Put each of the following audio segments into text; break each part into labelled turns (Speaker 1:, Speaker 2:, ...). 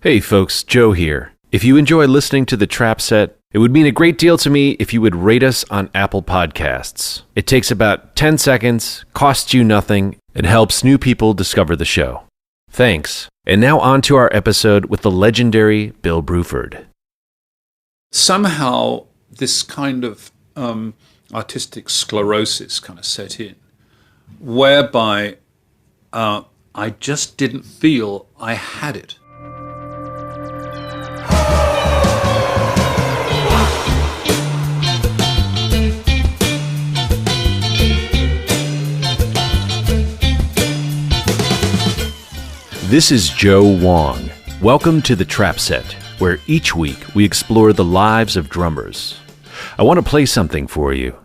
Speaker 1: Hey folks, Joe here. If you enjoy listening to The Trap Set, it would mean a great deal to me if you would rate us on Apple Podcasts. It takes about 10 seconds, costs you nothing, and helps new people discover the show. Thanks. And now on to our episode with the legendary Bill Bruford.
Speaker 2: Somehow this kind of artistic sclerosis kind of set in, whereby I just didn't feel I had it.
Speaker 1: This is Joe Wong. Welcome to The Trap Set, where each week we explore the lives of drummers. I want to play something for you.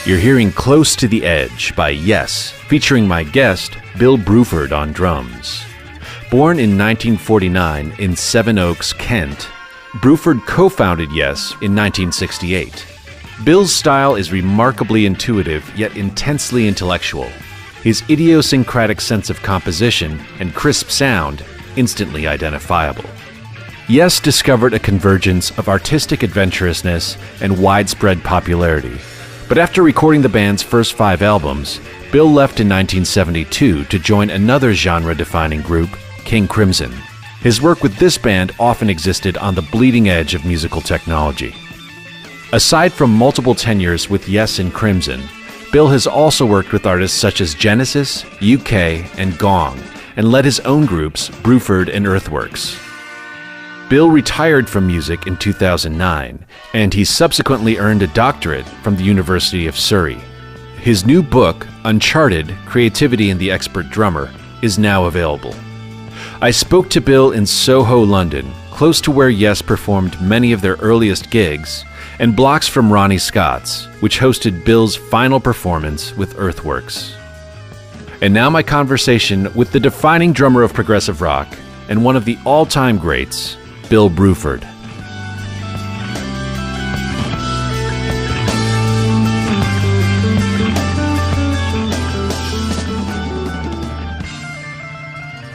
Speaker 1: You're hearing Close to the Edge by Yes, featuring my guest, Bill Bruford on drums. Born in 1949 in Sevenoaks, Kent, Bruford co-founded Yes in 1968. Bill's style is remarkably intuitive yet intensely intellectual. His idiosyncratic sense of composition and crisp sound instantly identifiable. Yes discovered a convergence of artistic adventurousness and widespread popularity. But after recording the band's first 5 albums, Bill left in 1972 to join another genre-defining group, King Crimson. His work with this band often existed on the bleeding edge of musical technology. Aside from multiple tenures with Yes and Crimson, Bill has also worked with artists such as Genesis, UK, and Gong, and led his own groups, Bruford and Earthworks. Bill retired from music in 2009, and he subsequently earned a doctorate from the University of Surrey. His new book, Uncharted: Creativity in the Expert Drummer, is now available. I spoke to Bill in Soho, London, close to where Yes performed many of their earliest gigs, and blocks from Ronnie Scott's, which hosted Bill's final performance with Earthworks. And now my conversation with the defining drummer of progressive rock, and one of the all-time greats, Bill Bruford.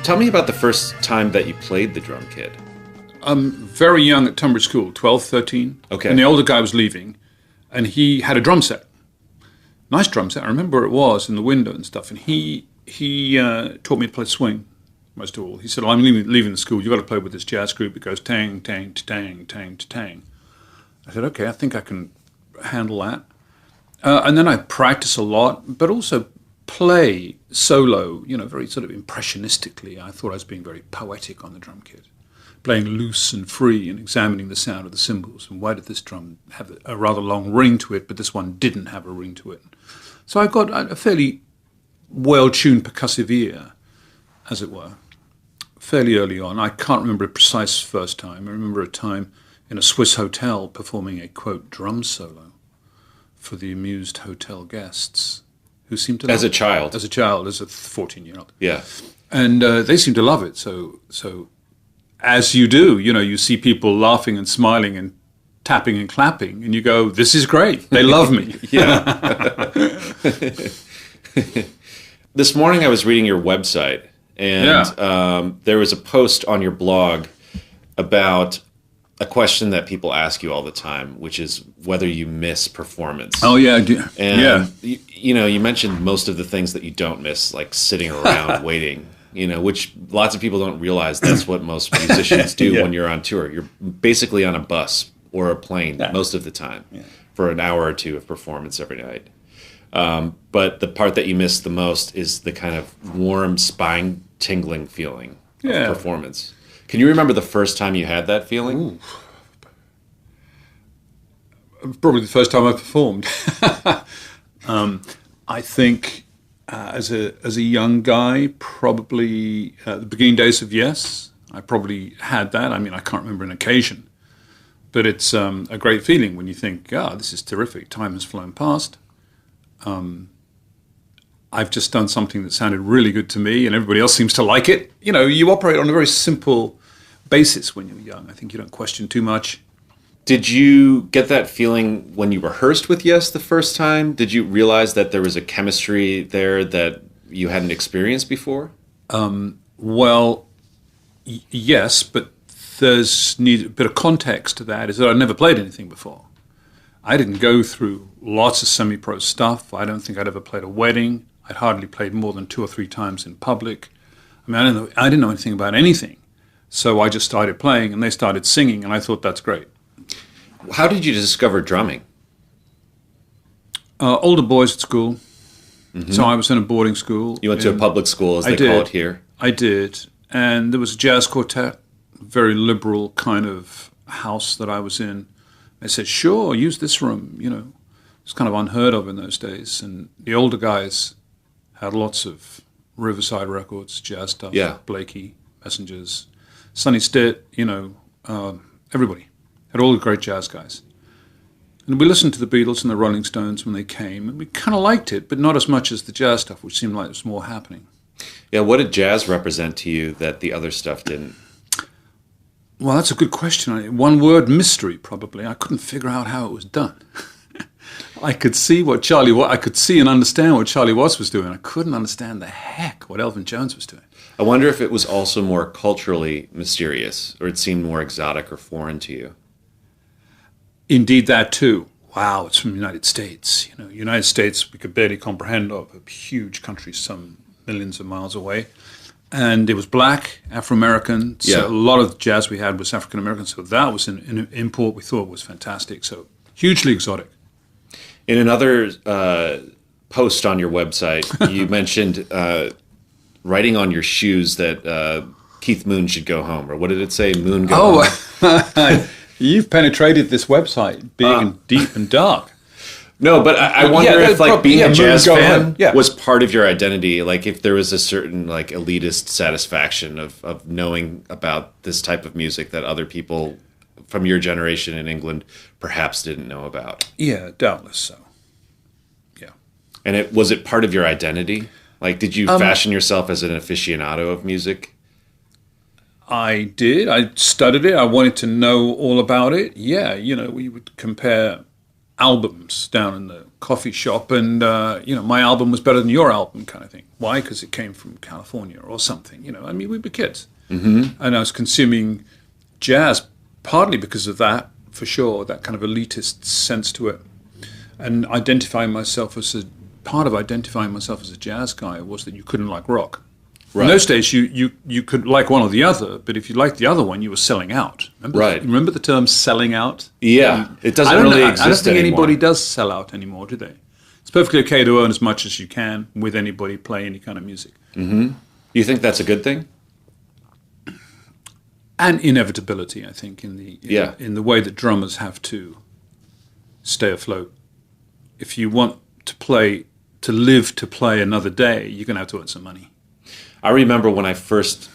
Speaker 1: Tell me about the first time that you played the drum kit.
Speaker 2: Very young at Tunbridge School, 12, 13.
Speaker 1: Okay.
Speaker 2: And the older guy was leaving, and he had a drum set. Nice drum set. I remember where it was in the window and stuff. And he taught me to play swing. Most of all, he said, I'm leaving the school. You've got to play with this jazz group. It goes tang, tang, tang, tang, tang. I said, okay, I think I can handle that. And then I practice a lot, but also play solo, very sort of impressionistically. I thought I was being very poetic on the drum kit, playing loose and free and examining the sound of the cymbals. And why did this drum have a rather long ring to it, but this one didn't have a ring to it? So I got a fairly well-tuned percussive ear, as it were, fairly early on. I can't remember a precise first time. I remember a time in a Swiss hotel performing a, quote, drum solo for the amused hotel guests who seemed to love it.
Speaker 1: As a child,
Speaker 2: as a 14-year-old.
Speaker 1: Yeah.
Speaker 2: And they seemed to love it. So as you do, you see people laughing and smiling and tapping and clapping, and you go, this is great. They love me.
Speaker 1: Yeah. This morning I was reading your website, and there was a post on your blog about a question that people ask you all the time, which is whether you miss performance.
Speaker 2: Oh yeah, I do.
Speaker 1: And
Speaker 2: Yeah.
Speaker 1: you mentioned most of the things that you don't miss, like sitting around waiting. Which lots of people don't realize that's what most musicians do
Speaker 2: Yeah.
Speaker 1: when you're on tour. You're basically on a bus or a plane most of the time for an hour or two of performance every night. But the part that you miss the most is the kind of warm, spine-tingling feeling of performance. Can you remember the first time you had that feeling?
Speaker 2: Ooh. Probably the first time I performed. I think as a young guy, probably the beginning days of Yes, I probably had that. I mean, I can't remember an occasion, but it's a great feeling when you think, this is terrific. Time has flown past. I've just done something that sounded really good to me and everybody else seems to like it. You operate on a very simple basis when you're young. I think you don't question too much.
Speaker 1: Did you get that feeling when you rehearsed with Yes the first time? Did you realize that there was a chemistry there that you hadn't experienced before?
Speaker 2: Yes, but there's need a bit of context to that, is that I'd never played anything before. I didn't go through lots of semi-pro stuff. I don't think I'd ever played a wedding. I'd hardly played more than 2 or 3 times in public. I mean, I didn't know anything about anything. So I just started playing and they started singing and I thought that's great.
Speaker 1: How did you discover drumming?
Speaker 2: Older boys at school. Mm-hmm. So I was in a boarding school.
Speaker 1: You went to a public school, as they call it here.
Speaker 2: I did. And there was a jazz quartet, very liberal kind of house that I was in. They said, sure, use this room. It's kind of unheard of in those days. And the older guys had lots of Riverside records, jazz stuff, Blakey, Messengers, Sonny Stitt, everybody. Had all the great jazz guys. And we listened to the Beatles and the Rolling Stones when they came, and we kind of liked it, but not as much as the jazz stuff, which seemed like it was more happening.
Speaker 1: Yeah, what did jazz represent to you that the other stuff didn't?
Speaker 2: Well, that's a good question. One word, mystery, probably. I couldn't figure out how it was done. I could see I could see and understand what Charlie Watts was doing. I couldn't understand the heck what Elvin Jones was doing.
Speaker 1: I wonder if it was also more culturally mysterious, or it seemed more exotic or foreign to you.
Speaker 2: Indeed, that too. Wow, it's from the United States. United States we could barely comprehend of, a huge country, some millions of miles away. And it was black, Afro-American. So a lot of the jazz we had was African-American. So that was an import we thought was fantastic. So hugely exotic.
Speaker 1: In another post on your website, you mentioned writing on your shoes that Keith Moon should go home. Or what did it say? Moon go home.
Speaker 2: You've penetrated this website big and deep and dark.
Speaker 1: No, but I wonder if being a jazz fan
Speaker 2: yeah.
Speaker 1: was part of your identity. Like if there was a certain elitist satisfaction of knowing about this type of music that other people from your generation in England perhaps didn't know about.
Speaker 2: Yeah, doubtless so. Yeah.
Speaker 1: And was it part of your identity? Like, did you fashion yourself as an aficionado of music?
Speaker 2: I did. I studied it. I wanted to know all about it. Yeah, we would compare albums down in the coffee shop, and my album was better than your album, kind of thing. Why? Because it came from California or something. We were kids, and I was consuming jazz partly because of that, for sure. That kind of elitist sense to it, and identifying myself as a jazz guy was that you couldn't like rock. Right. In those days, you could like one or the other, but if you liked the other one, you were selling out. Remember the term selling out?
Speaker 1: Yeah, it doesn't really exist anymore. I don't think
Speaker 2: anybody does sell out anymore, do they? It's perfectly okay to earn as much as you can with anybody, play any kind of music.
Speaker 1: Mm-hmm. You think that's a good thing?
Speaker 2: And inevitability, I think, in the way that drummers have to stay afloat. If you want to live to play another day, you're going to have to earn some money.
Speaker 1: I remember when I first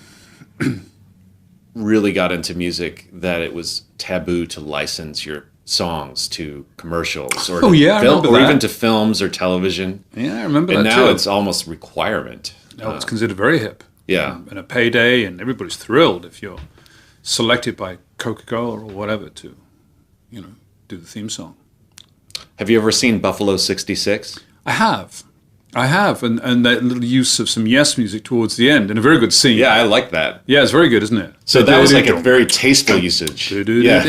Speaker 1: really got into music that it was taboo to license your songs to commercials or even to films or television.
Speaker 2: Yeah, I remember that
Speaker 1: too. And
Speaker 2: now
Speaker 1: it's almost requirement.
Speaker 2: No, it's considered very hip.
Speaker 1: Yeah.
Speaker 2: And a payday, and everybody's thrilled if you're selected by Coca-Cola or whatever to, do the theme song.
Speaker 1: Have you ever seen Buffalo 66?
Speaker 2: I have. I have, and that little use of some Yes music towards the end, and a very good scene.
Speaker 3: Yeah, I like that.
Speaker 2: Yeah, it's very good, isn't it?
Speaker 3: So that was like a very tasteful usage. Yeah.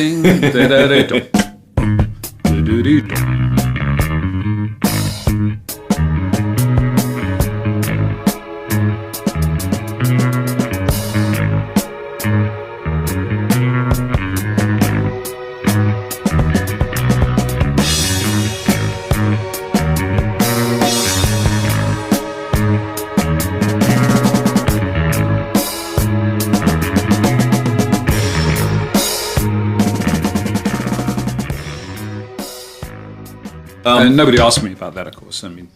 Speaker 2: And nobody asked me about that, of course. I mean,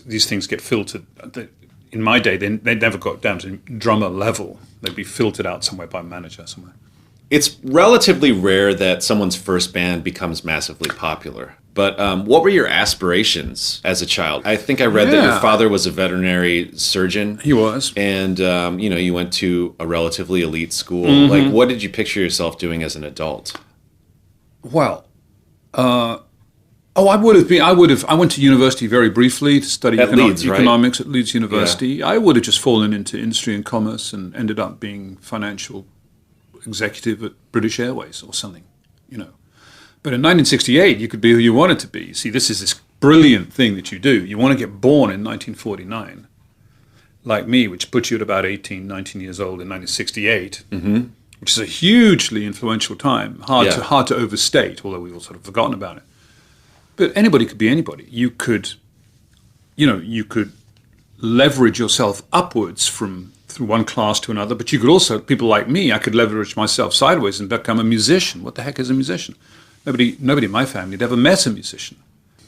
Speaker 2: these things get filtered. In my day, they never got down to drummer level. They'd be filtered out somewhere by a manager somewhere.
Speaker 3: It's relatively rare that someone's first band becomes massively popular. But what were your aspirations as a child? I think I read that your father was a veterinary surgeon.
Speaker 2: He was.
Speaker 3: And, you went to a relatively elite school. Mm-hmm. Like, what did you picture yourself doing as an adult?
Speaker 2: Well, I would have been. I went to university very briefly to study economics at Leeds University. Yeah. I would have just fallen into industry and commerce and ended up being financial executive at British Airways or something, But in 1968, you could be who you wanted to be. See, this is this brilliant thing that you do. You want to get born in 1949, like me, which puts you at about 18, 19 years old in 1968, which is a hugely influential time. Hard to overstate, although we've all sort of forgotten about it. But anybody could be anybody. You could leverage yourself upwards through one class to another, but you could also, people like me, I could leverage myself sideways and become a musician. What the heck is a musician? Nobody in my family had ever met a musician.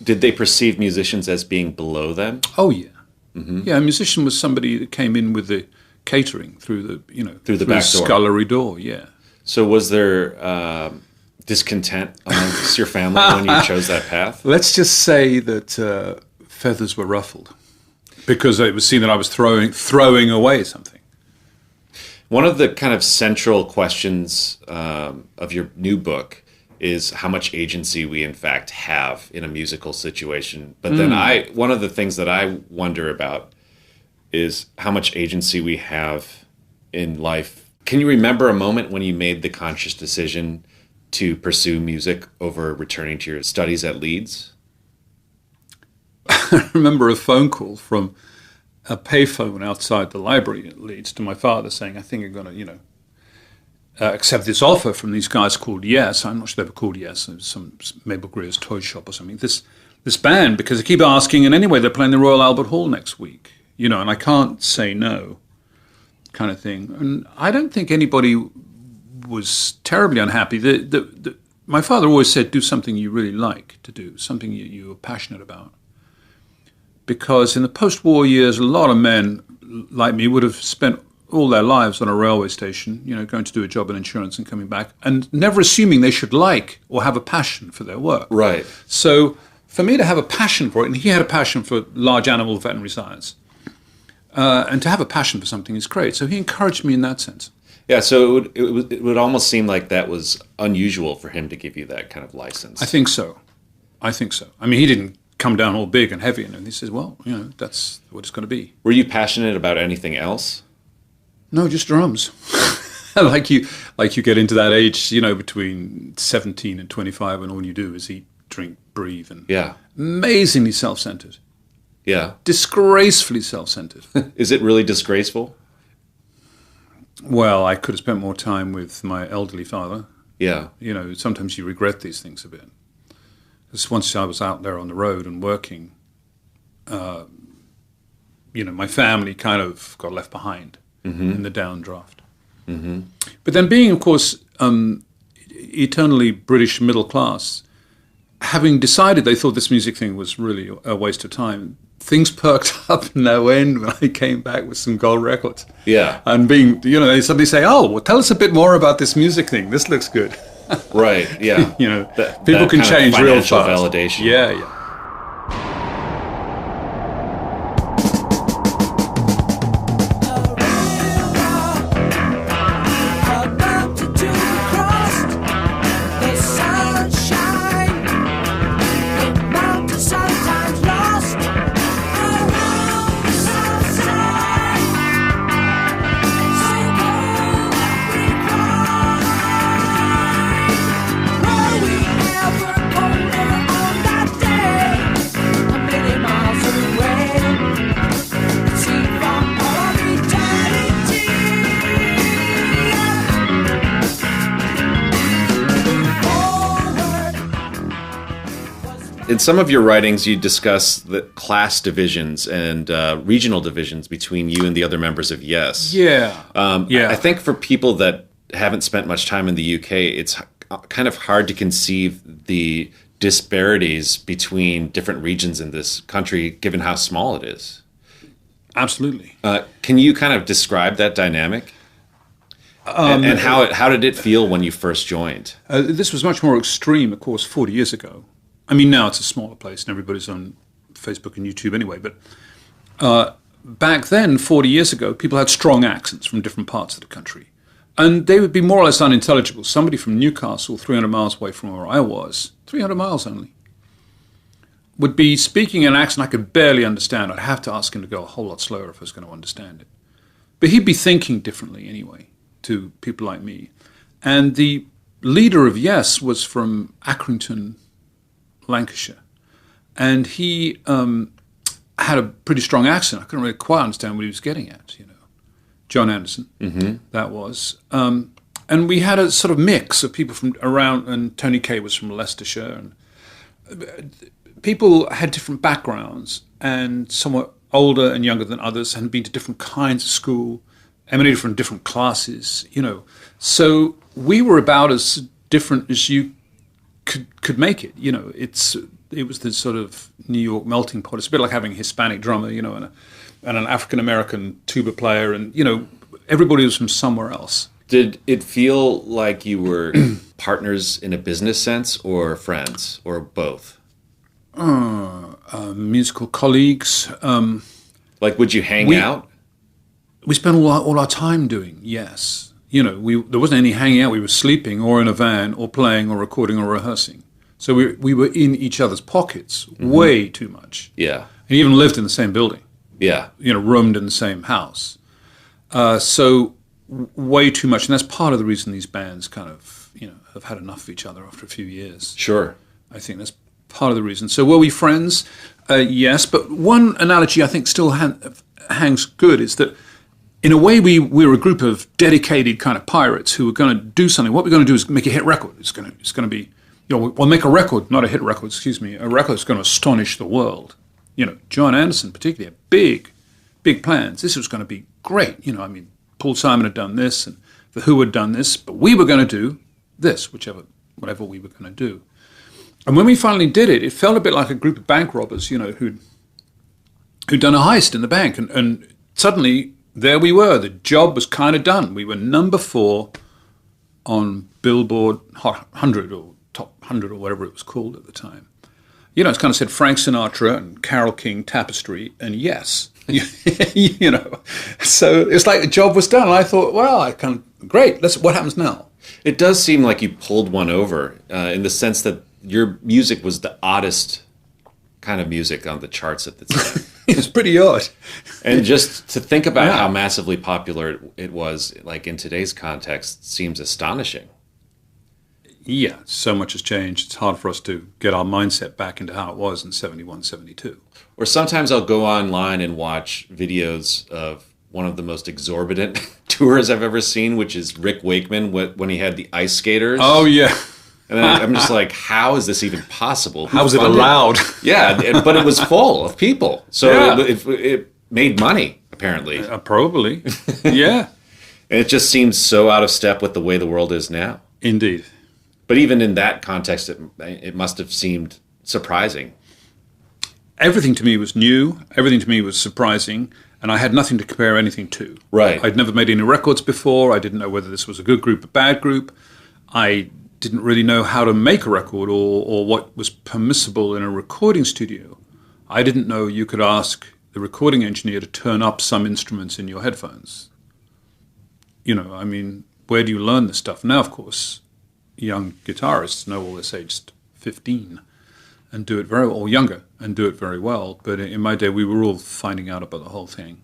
Speaker 3: Did they perceive musicians as being below them?
Speaker 2: Oh, yeah. Mm-hmm. Yeah, a musician was somebody that came in with the catering through the
Speaker 3: back door.
Speaker 2: Scullery door, yeah.
Speaker 3: So was there discontent amongst your family when you chose that path?
Speaker 2: Let's just say that feathers were ruffled because it was seen that I was throwing away something.
Speaker 3: One of the kind of central questions of your new book is how much agency we in fact have in a musical situation. But then one of the things that I wonder about is how much agency we have in life. Can you remember a moment when you made the conscious decision to pursue music over returning to your studies at Leeds?
Speaker 2: I remember a phone call from a payphone outside the library at Leeds to my father saying, I think I'm going to, accept this offer from these guys called Yes. I'm not sure they were called Yes. It was some Mabel Greer's toy shop or something. This band, because they keep asking, and anyway, they're playing the Royal Albert Hall next week, and I can't say no, kind of thing. And I don't think anybody was terribly unhappy. My father always said, do something you really like to do, something you are passionate about. Because in the post-war years, a lot of men like me would have spent all their lives on a railway station, going to do a job in insurance and coming back, and never assuming they should like or have a passion for their work.
Speaker 3: Right.
Speaker 2: So for me to have a passion for it, and he had a passion for large animal veterinary science, and to have a passion for something is great. So he encouraged me in that sense.
Speaker 3: Yeah, so it would almost seem like that was unusual for him to give you that kind of license.
Speaker 2: I think so. I mean, he didn't come down all big and heavy, and he says, well, that's what it's going to be.
Speaker 3: Were you passionate about anything else?
Speaker 2: No, just drums. like you get into that age, between 17 and 25, and all you do is eat, drink, breathe, and amazingly self-centered.
Speaker 3: Yeah.
Speaker 2: Disgracefully self-centered.
Speaker 3: Is it really disgraceful?
Speaker 2: Well, I could have spent more time with my elderly father.
Speaker 3: Yeah.
Speaker 2: Sometimes you regret these things a bit. Because once I was out there on the road and working, my family kind of got left behind in the downdraft. Mm-hmm. But then being, of course, eternally British middle class, having decided they thought this music thing was really a waste of time, things perked up no end when I came back with some gold records.
Speaker 3: Yeah.
Speaker 2: And being, they suddenly say, oh, well, tell us a bit more about this music thing. This looks good.
Speaker 3: Right, yeah.
Speaker 2: People can change real fast.
Speaker 3: Validation.
Speaker 2: Yeah.
Speaker 3: In some of your writings, you discuss the class divisions and regional divisions between you and the other members of Yes.
Speaker 2: Yeah.
Speaker 3: I think for people that haven't spent much time in the UK, it's kind of hard to conceive the disparities between different regions in this country, given how small it is.
Speaker 2: Absolutely.
Speaker 3: Can you kind of describe that dynamic? And how did it feel when you first joined?
Speaker 2: This was much more extreme, of course, 40 years ago. I mean, now it's a smaller place and everybody's on Facebook and YouTube anyway. But back then, 40 years ago, people had strong accents from different parts of the country. And they would be more or less unintelligible. Somebody from Newcastle, 300 miles away from where I was, 300 miles only, would be speaking an accent I could barely understand. I'd have to ask him to go a whole lot slower if I was going to understand it. But he'd be thinking differently anyway to people like me. And the leader of Yes was from Accrington, Lancashire. And he had a pretty strong accent. I couldn't really quite understand what he was getting at, you know. John Anderson, that was. And we had a sort of mix of people from around, and Tony Kay was from Leicestershire. And people had different backgrounds, and somewhat older and younger than others, and been to different kinds of school, emanated from different classes, you know. So we were about as different as you could make it, you know. It was the sort of New York melting pot. It's a bit like having a Hispanic drummer, you know, and an African-American tuba player, and, you know, everybody was from somewhere else.
Speaker 3: Did it feel like you were partners in a business sense, or friends, or both?
Speaker 2: Musical colleagues.
Speaker 3: Like, would you hang out?
Speaker 2: We spent all our time doing, yes. You know, there wasn't any hanging out. We were sleeping or in a van or playing or recording or rehearsing. So we were in each other's pockets way too much.
Speaker 3: Yeah.
Speaker 2: And even lived in the same building.
Speaker 3: Yeah.
Speaker 2: You know, roomed in the same house. So way too much. And that's part of the reason these bands kind of, you know, have had enough of each other after a few years.
Speaker 3: Sure.
Speaker 2: I think that's part of the reason. So were we friends? Yes. But one analogy I think still hangs good is that in a way we were a group of dedicated kind of pirates who were going to do something. What we're going to do is make a hit record. It's going to be, you know, we'll make a record, not a hit record, excuse me, a record that's going to astonish the world. You know, John Anderson particularly had big plans. This was going to be great. You know, I mean, Paul Simon had done this and The Who had done this, but we were going to do this, whatever we were going to do. And when we finally did it, it felt a bit like a group of bank robbers, you know, who'd done a heist in the bank. And suddenly, there we were. The job was kind of done. We were number 4 on Billboard Hot 100 or Top 100 or whatever it was called at the time. You know, it's kind of said Frank Sinatra and Carole King, Tapestry, and Yes. You know, so it's like the job was done. And I thought, well, great. What happens now?
Speaker 3: It does seem like you pulled one over in the sense that your music was the oddest kind of music on the charts at the time.
Speaker 2: It's pretty odd.
Speaker 3: And just to think about how massively popular it was, like in today's context, seems astonishing.
Speaker 2: Yeah, so much has changed. It's hard for us to get our mindset back into how it was in 71, 72.
Speaker 3: Or sometimes I'll go online and watch videos of one of the most exorbitant tours I've ever seen, which is Rick Wakeman when he had the ice skaters.
Speaker 2: Oh, yeah.
Speaker 3: And I'm just like, how is this even possible?
Speaker 2: How was it allowed?
Speaker 3: Yeah, but it was full of people. So it made money, apparently.
Speaker 2: Probably, yeah.
Speaker 3: And it just seems so out of step with the way the world is now.
Speaker 2: Indeed.
Speaker 3: But even in that context, it must have seemed surprising.
Speaker 2: Everything to me was new. Everything to me was surprising. And I had nothing to compare anything to.
Speaker 3: Right.
Speaker 2: I'd never made any records before. I didn't know whether this was a good group or bad group. I didn't really know how to make a record or what was permissible in a recording studio. I didn't know you could ask the recording engineer to turn up some instruments in your headphones. You know, I mean, where do you learn this stuff? Now, of course, young guitarists know all this aged 15 and do it very well, or younger, and do it very well. But in my day, we were all finding out about the whole thing.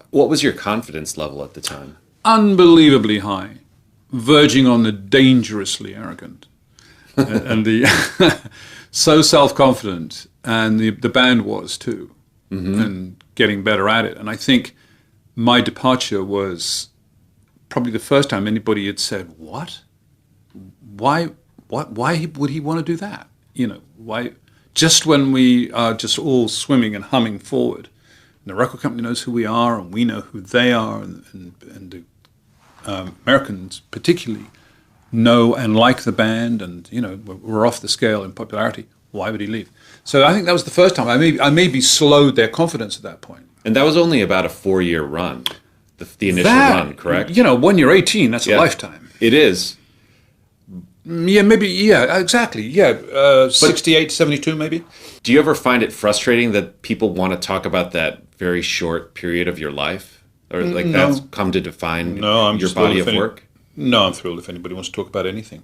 Speaker 3: What was your confidence level at the time?
Speaker 2: Unbelievably high, verging on the dangerously arrogant. And the so self-confident, and the band was too, and getting better at it. And I think my departure was probably the first time anybody had said, "What? Why would he want to do that? You know, why just when we are just all swimming and humming forward. And the record company knows who we are, and we know who they are, and the Americans particularly know and like the band, and we're off the scale in popularity. Why would he leave? So I think that was the first time. I maybe slowed their confidence at that point.
Speaker 3: And that was only about a 4-year run, the initial run, correct?
Speaker 2: When you're 18, that's a lifetime.
Speaker 3: It is.
Speaker 2: Yeah, maybe. Yeah, exactly. Yeah, 68, 72, maybe.
Speaker 3: Do you ever find it frustrating that people want to talk about that very short period of your life, or like that's come to define your body of work?
Speaker 2: No, I'm thrilled if anybody wants to talk about anything.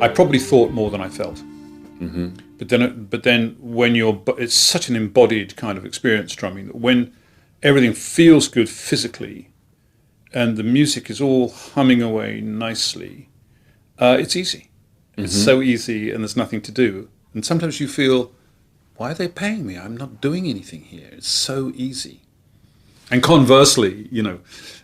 Speaker 2: I probably thought more than I felt. Mm-hmm. But then when it's such an embodied kind of experience, drumming, that when everything feels good physically and the music is all humming away nicely, it's easy. Mm-hmm. It's so easy, and there's nothing to do. And sometimes you feel, why are they paying me? I'm not doing anything here. It's so easy. And conversely,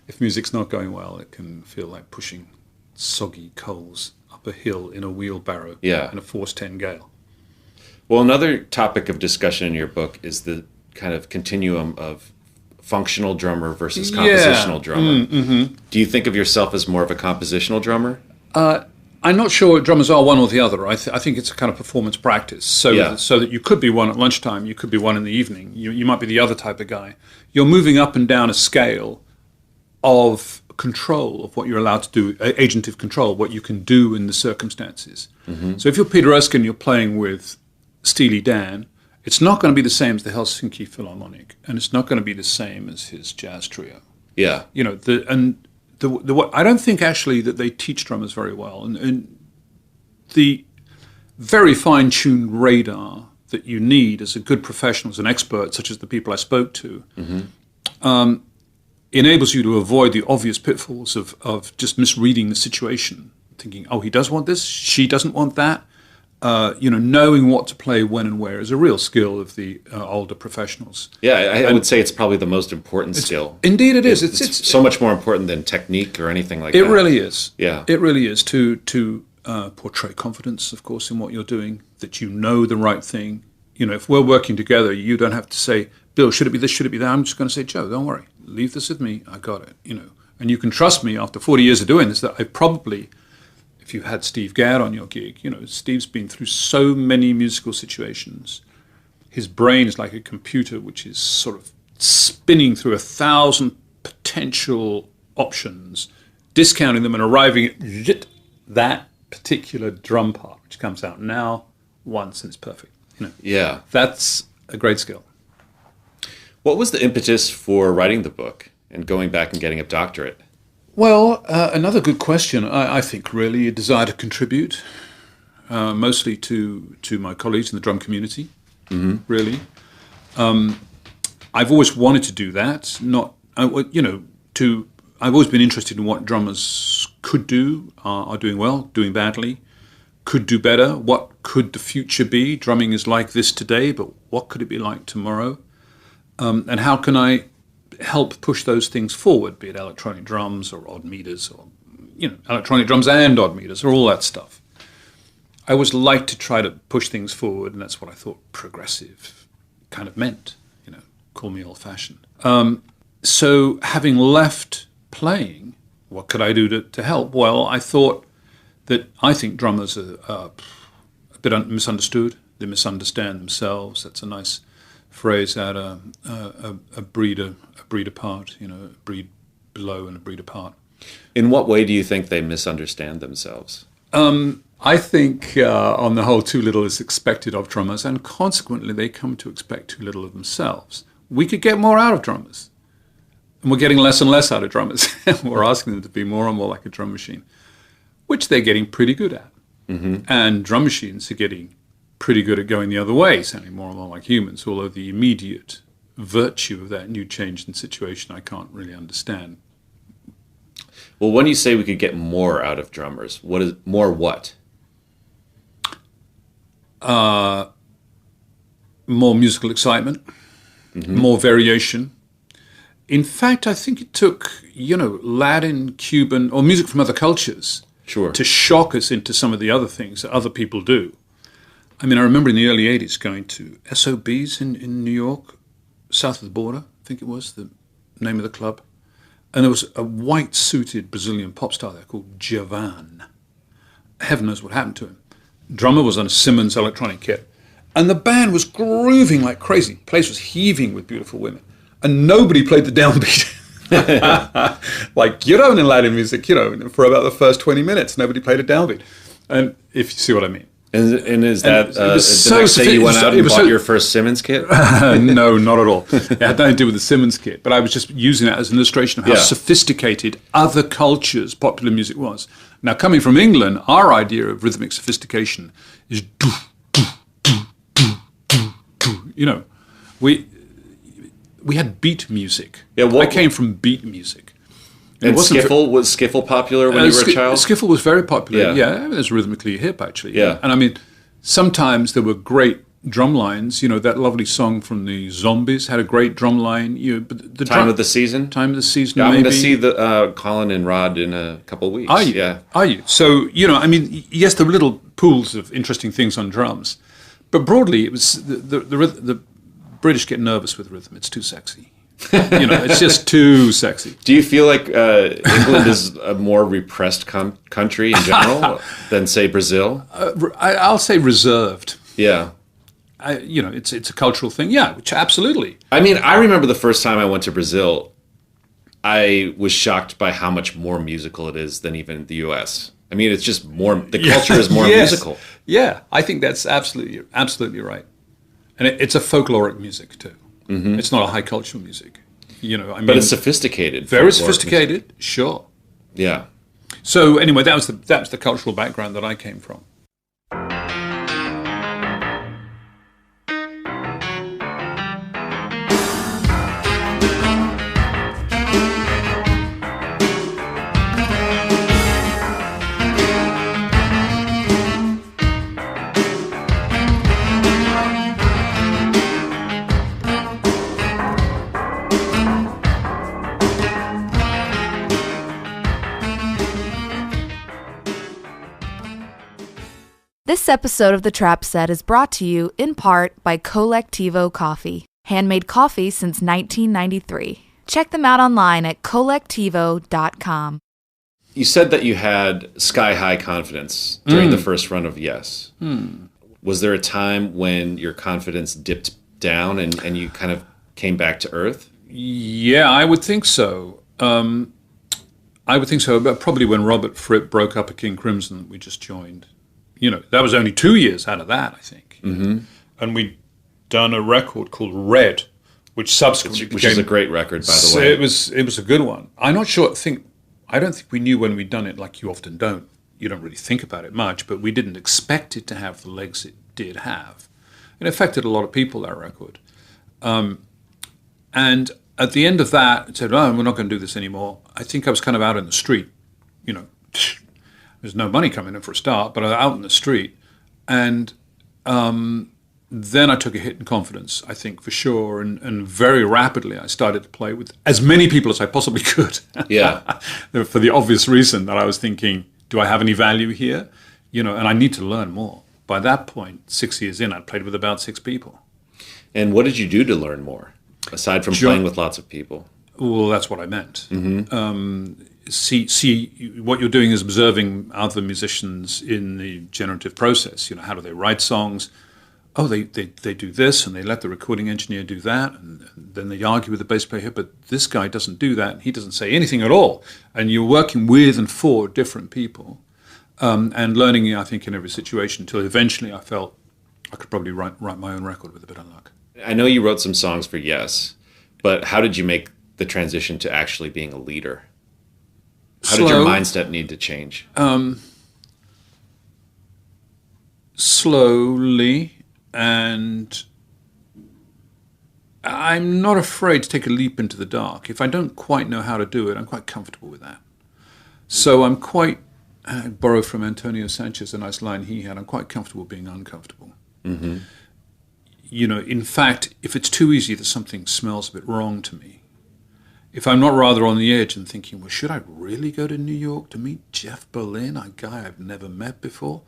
Speaker 2: if music's not going well, it can feel like pushing soggy coals up a hill in a wheelbarrow in a force 10 gale.
Speaker 3: Well, another topic of discussion in your book is the kind of continuum of functional drummer versus compositional drummer. Mm-hmm. Do you think of yourself as more of a compositional drummer?
Speaker 2: I'm not sure drummers are one or the other. I think it's a kind of performance practice. So that you could be one at lunchtime, you could be one in the evening. You might be the other type of guy. You're moving up and down a scale of control of what you're allowed to do, agentive control, what you can do in the circumstances. Mm-hmm. So if you're Peter Erskine, you're playing with Steely Dan, it's not going to be the same as the Helsinki Philharmonic, and it's not going to be the same as his jazz trio.
Speaker 3: Yeah.
Speaker 2: I don't think actually that they teach drummers very well. And the very fine-tuned radar that you need as a good professional, as an expert, such as the people I spoke to, enables you to avoid the obvious pitfalls of just misreading the situation, thinking, oh, he does want this, she doesn't want that. Knowing what to play when and where is a real skill of the older professionals.
Speaker 3: Yeah, I would say it's probably the most important skill.
Speaker 2: Indeed it is.
Speaker 3: It's so much more important than technique or anything like that.
Speaker 2: It really is.
Speaker 3: Yeah.
Speaker 2: It really is to portray confidence, of course, in what you're doing, that you know the right thing. If we're working together, you don't have to say, Bill, should it be this, should it be that? I'm just going to say, Joe, don't worry. Leave this with me. I got it. And you can trust me after 40 years of doing this that I probably... If you had Steve Gadd on your gig, Steve's been through so many musical situations. His brain is like a computer which is sort of spinning through 1,000 potential options, discounting them and arriving at that particular drum part, which comes out now, once, and it's perfect.
Speaker 3: Yeah.
Speaker 2: That's a great skill.
Speaker 3: What was the impetus for writing the book and going back and getting a doctorate?
Speaker 2: Well, another good question. I think really a desire to contribute, mostly to my colleagues in the drum community. Mm-hmm. Really, I've always wanted to do that. I've always been interested in what drummers could do, are doing well, doing badly, could do better. What could the future be? Drumming is like this today, but what could it be like tomorrow? And how can I help push those things forward, be it electronic drums or odd meters or, electronic drums and odd meters or all that stuff. I always like to try to push things forward, and that's what I thought progressive kind of meant, call me old-fashioned. So having left playing, what could I do to help? Well, I think drummers are a bit misunderstood. They misunderstand themselves. That's a nice phrase out a breed apart, a breed below and a breed apart.
Speaker 3: In what way do you think they misunderstand themselves?
Speaker 2: I think, on the whole, too little is expected of drummers, and consequently they come to expect too little of themselves. We could get more out of drummers, and we're getting less and less out of drummers. We're asking them to be more and more like a drum machine, which they're getting pretty good at. Mm-hmm. And drum machines are getting pretty good at going the other way, sounding more and more like humans, although the immediate virtue of that new change in situation I can't really understand.
Speaker 3: Well, when you say we could get more out of drummers, what is more what?
Speaker 2: More musical excitement, more variation. In fact, I think it took, Latin, Cuban, or music from other cultures to shock us into some of the other things that other people do. I mean, I remember in the early 80s going to SOBs in New York, south of the border, I think it was the name of the club. And there was a white-suited Brazilian pop star there called Javan. Heaven knows what happened to him. Drummer was on a Simmons electronic kit. And the band was grooving like crazy. The place was heaving with beautiful women. And nobody played the downbeat. Like, in Latin music, for about the first 20 minutes, nobody played a downbeat. And if you see what I mean.
Speaker 3: And is that the next day you went out and bought your first Simmons kit?
Speaker 2: No, not at all. It had nothing to do with the Simmons kit, but I was just using that as an illustration of how sophisticated other cultures' popular music was. Now, coming from England, our idea of rhythmic sophistication is we had beat music. Yeah, I came from beat music.
Speaker 3: And was skiffle popular when you were a child?
Speaker 2: Skiffle was very popular. Yeah, it was rhythmically hip actually.
Speaker 3: Yeah,
Speaker 2: and I mean, sometimes there were great drum lines. That lovely song from the Zombies had a great drum line. But the
Speaker 3: Time of the Season.
Speaker 2: Time of the Season.
Speaker 3: Yeah, I'm
Speaker 2: going
Speaker 3: to see the Colin and Rod in a couple of weeks.
Speaker 2: Are you?
Speaker 3: Yeah.
Speaker 2: Are you? So I mean, yes, there were little pools of interesting things on drums, but broadly, it was the British get nervous with rhythm. It's too sexy. It's just too sexy.
Speaker 3: Do you feel like England is a more repressed country in general than, say, Brazil?
Speaker 2: I'll say reserved.
Speaker 3: Yeah.
Speaker 2: It's a cultural thing. Yeah, which absolutely.
Speaker 3: I mean, I remember the first time I went to Brazil, I was shocked by how much more musical it is than even the U.S. I mean, it's just more. The culture is more musical.
Speaker 2: Yeah, I think that's absolutely right. And it's a folkloric music too. Mm-hmm. It's not a high cultural music,
Speaker 3: but it's sophisticated.
Speaker 2: Very sophisticated, music. Sure.
Speaker 3: Yeah.
Speaker 2: So anyway, that was the cultural background that I came from.
Speaker 4: This episode of The Trap Set is brought to you in part by Colectivo Coffee. Handmade coffee since 1993. Check them out online at colectivo.com.
Speaker 3: You said that you had sky-high confidence during the first run of Yes. Was there a time when your confidence dipped down and you kind of came back to earth?
Speaker 2: Yeah, I would think so. But probably when Robert Fripp broke up at King Crimson that we just joined. That was only 2 years out of that, I think. Mm-hmm. And we'd done a record called Red, which subsequently
Speaker 3: which is a great record, by the way.
Speaker 2: It was a good one. I'm not sure. I don't think we knew when we'd done it, like you often don't. You don't really think about it much, but we didn't expect it to have the legs it did have. It affected a lot of people, that record. And at the end of that, it said, "Oh, we're not going to do this anymore." I think I was kind of out in the street, There's no money coming in for a start, but I was out in the street. And then I took a hit in confidence, I think, for sure. And very rapidly I started to play with as many people as I possibly could.
Speaker 3: Yeah.
Speaker 2: For the obvious reason that I was thinking, do I have any value here? And I need to learn more. By that point, 6 years in, I'd played with about 6 people.
Speaker 3: And what did you do to learn more, aside from playing with lots of people?
Speaker 2: Well, that's what I meant. Mm-hmm. see what you're doing is observing other musicians in the generative process. How do they write songs? Oh, they do this, and they let the recording engineer do that, and then they argue with the bass player, but this guy doesn't do that, and he doesn't say anything at all. And you're working with and for different people, and learning, I think, in every situation, until eventually I felt I could probably write my own record with a bit of luck.
Speaker 3: I know you wrote some songs for Yes, but how did you make the transition to actually being a leader? How did your mindset need to change?
Speaker 2: Slowly. And I'm not afraid to take a leap into the dark. If I don't quite know how to do it, I'm quite comfortable with that. So I borrow from Antonio Sanchez, a nice line he had, I'm quite comfortable being uncomfortable. Mm-hmm. In fact, if it's too easy that something smells a bit wrong to me, if I'm not rather on the edge and thinking, well, should I really go to New York to meet Jeff Berlin, a guy I've never met before?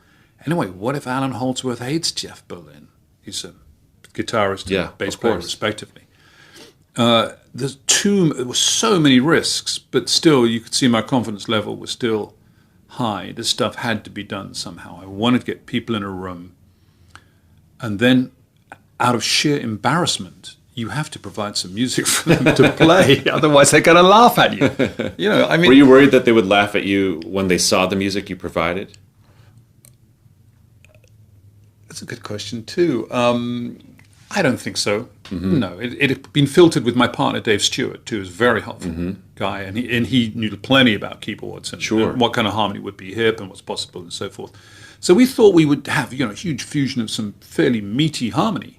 Speaker 2: Anyway, what if Alan Holdsworth hates Jeff Berlin? He's a guitarist and bass player, respectively. There were so many risks, but still, you could see my confidence level was still high. This stuff had to be done somehow. I wanted to get people in a room, and then, out of sheer embarrassment, you have to provide some music for them to play. Otherwise, they're going to laugh at you.
Speaker 3: Were you worried that they would laugh at you when they saw the music you provided?
Speaker 2: That's a good question, too. I don't think so. Mm-hmm. No, it had been filtered with my partner, Dave Stewart, too, who's a very helpful guy, and he knew plenty about keyboards and what kind of harmony would be hip and what's possible and so forth. So we thought we would have a huge fusion of some fairly meaty harmony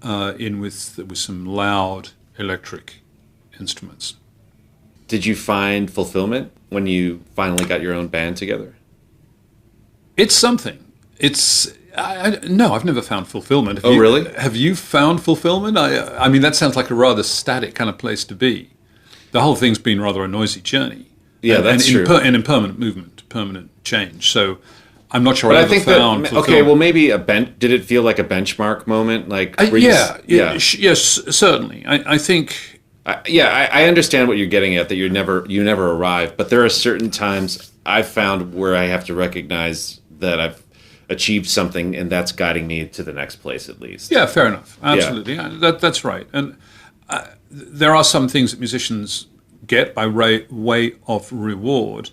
Speaker 2: with some loud electric instruments.
Speaker 3: Did you find fulfillment when you finally got your own band together?
Speaker 2: It's something. No, I've never found fulfillment.
Speaker 3: Really?
Speaker 2: Have you found fulfillment? I mean, that sounds like a rather static kind of place to be. The whole thing's been rather a noisy journey.
Speaker 3: Yeah, that's true.
Speaker 2: And in permanent movement, permanent change. So I'm not sure
Speaker 3: but
Speaker 2: I
Speaker 3: think
Speaker 2: found fulfillment.
Speaker 3: Okay, well, maybe did it feel like a benchmark moment?
Speaker 2: Yes, certainly. I think...
Speaker 3: I understand what you're getting at, that you never arrive. But there are certain times I've found where I have to recognize that I've achieved something, and that's guiding me to the next place, at least.
Speaker 2: Yeah, fair enough. Absolutely. Yeah. That's right. And there are some things that musicians get by way of reward.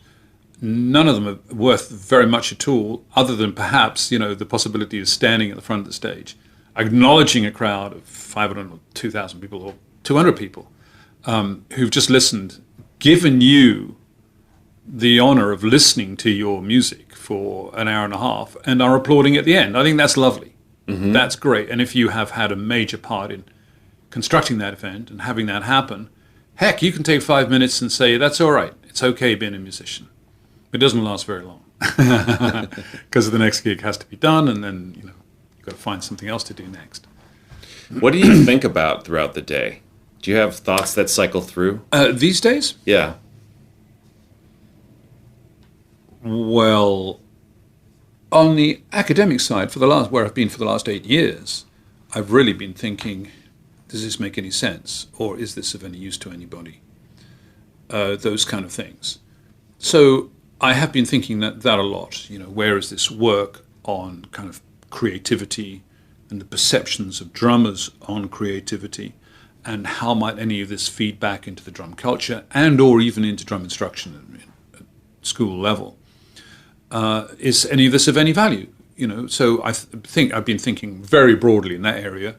Speaker 2: None of them are worth very much at all, other than perhaps, the possibility of standing at the front of the stage, acknowledging a crowd of 500 or 2,000 people or 200 people who've just listened, given you the honor of listening to your music for an hour and a half and are applauding at the end. I think that's lovely. Mm-hmm. That's great. And if you have had a major part in constructing that event and having that happen, heck, you can take 5 minutes and say, that's all right. It's okay being a musician. It doesn't last very long because the next gig has to be done, and then, you've got to find something else to do next.
Speaker 3: What do you think about throughout the day? Do you have thoughts that cycle through?
Speaker 2: These days?
Speaker 3: Yeah.
Speaker 2: Well, on the academic side, where I've been for the last 8 years, I've really been thinking, does this make any sense? Or is this of any use to anybody? Those kind of things. So I have been thinking that a lot. Where is this work on kind of creativity and the perceptions of drummers on creativity? And how might any of this feed back into the drum culture and or even into drum instruction at school level? Is any of this of any value? So I think I've been thinking very broadly in that area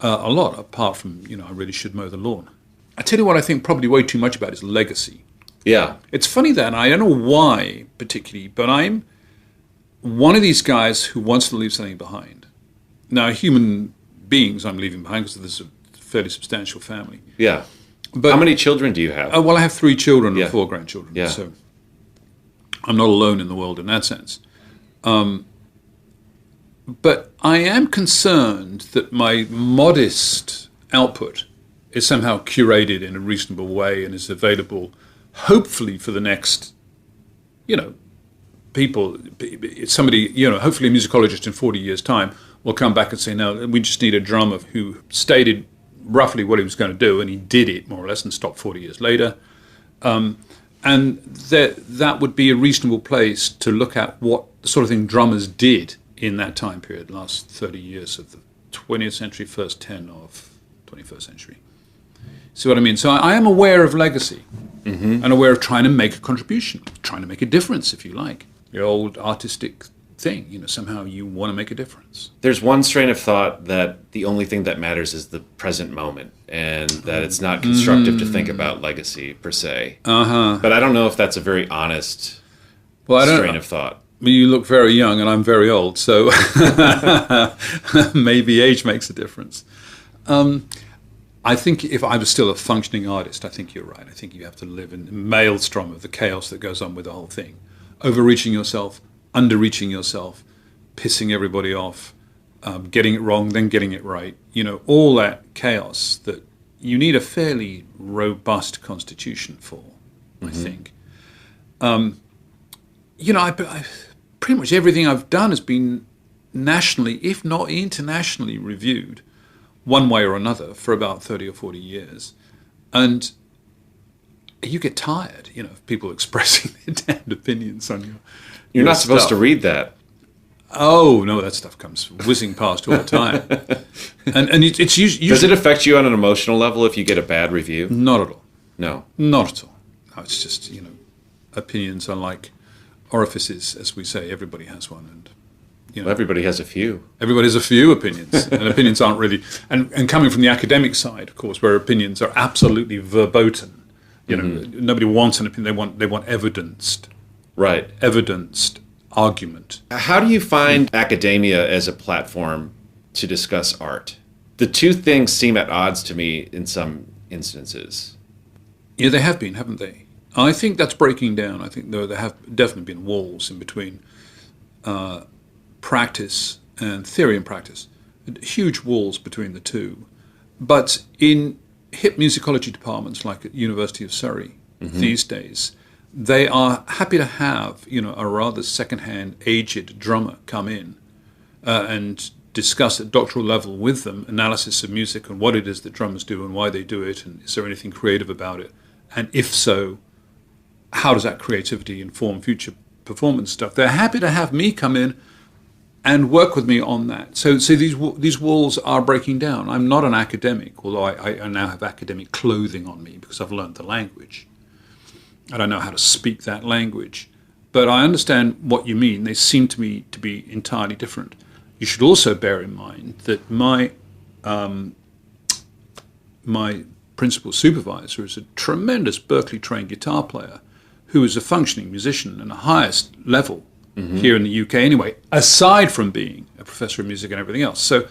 Speaker 2: a lot, apart from, I really should mow the lawn. I tell you what I think probably way too much about is legacy.
Speaker 3: Yeah.
Speaker 2: It's funny that, and I don't know why particularly, but I'm one of these guys who wants to leave something behind. Now, human beings I'm leaving behind because there's a fairly substantial family.
Speaker 3: Yeah.
Speaker 2: But
Speaker 3: how many children do you have?
Speaker 2: Well, I have 3 children and 4 grandchildren.
Speaker 3: Yeah.
Speaker 2: So I'm not alone in the world in that sense. But I am concerned that my modest output is somehow curated in a reasonable way and is available, hopefully, for the next, people. Somebody, hopefully a musicologist in 40 years' time will come back and say, no, we just need a drummer who stated roughly what he was going to do, and he did it, more or less, and stopped 40 years later. And that would be a reasonable place to look at what the sort of thing drummers did in that time period, last 30 years of the 20th century, first 10 of 21st century. See what I mean? So I am aware of legacy and aware of trying to make a contribution, trying to make a difference, if you like. Your old artistic thing, somehow you want to make a difference.
Speaker 3: There's one strain of thought that the only thing that matters is the present moment, and that it's not constructive to think about legacy per se. But I don't know if that's a very honest strain of thought.
Speaker 2: You look very young and I'm very old, so maybe age makes a difference. I think if I was still a functioning artist, I think you're right. I think you have to live in the maelstrom of the chaos that goes on with the whole thing. Overreaching yourself, underreaching yourself, pissing everybody off, getting it wrong, then getting it right. All that chaos that you need a fairly robust constitution for, I think. I pretty much everything I've done has been nationally, if not internationally, reviewed one way or another for about 30 or 40 years. And you get tired, of people expressing their damned opinions on
Speaker 3: You're not supposed to read that.
Speaker 2: Oh, no, that stuff comes whizzing past all the time. and it's usually...
Speaker 3: Does it affect you on an emotional level if you get a bad review?
Speaker 2: Not at all.
Speaker 3: No.
Speaker 2: Not at all. No, it's just, opinions are like orifices, as we say. Everybody has one, and
Speaker 3: well, everybody has a few.
Speaker 2: Everybody has a few opinions, and opinions aren't really. And coming from the academic side, of course, where opinions are absolutely verboten. Nobody wants an opinion. They want evidenced.
Speaker 3: Right.
Speaker 2: Evidenced argument.
Speaker 3: How do you find academia as a platform to discuss art? The two things seem at odds to me in some instances.
Speaker 2: Yeah, they have been, haven't they? I think that's breaking down. I think there have definitely been walls in between practice and theory and practice. Huge walls between the two. But in hip musicology departments like at University of Surrey these days, they are happy to have a rather second-hand, aged drummer come in and discuss at doctoral level with them analysis of music and what it is that drummers do and why they do it, and is there anything creative about it, and if so, how does that creativity inform future performance stuff. They're happy to have me come in and work with me on that. So these walls are breaking down. I'm not an academic, although I now have academic clothing on me because I've learned the language. I don't know how to speak that language, but I understand what you mean. They seem to me to be entirely different. You should also bear in mind that my principal supervisor is a tremendous Berkeley-trained guitar player who is a functioning musician in the highest level here in the UK anyway, aside from being a professor of music and everything else. So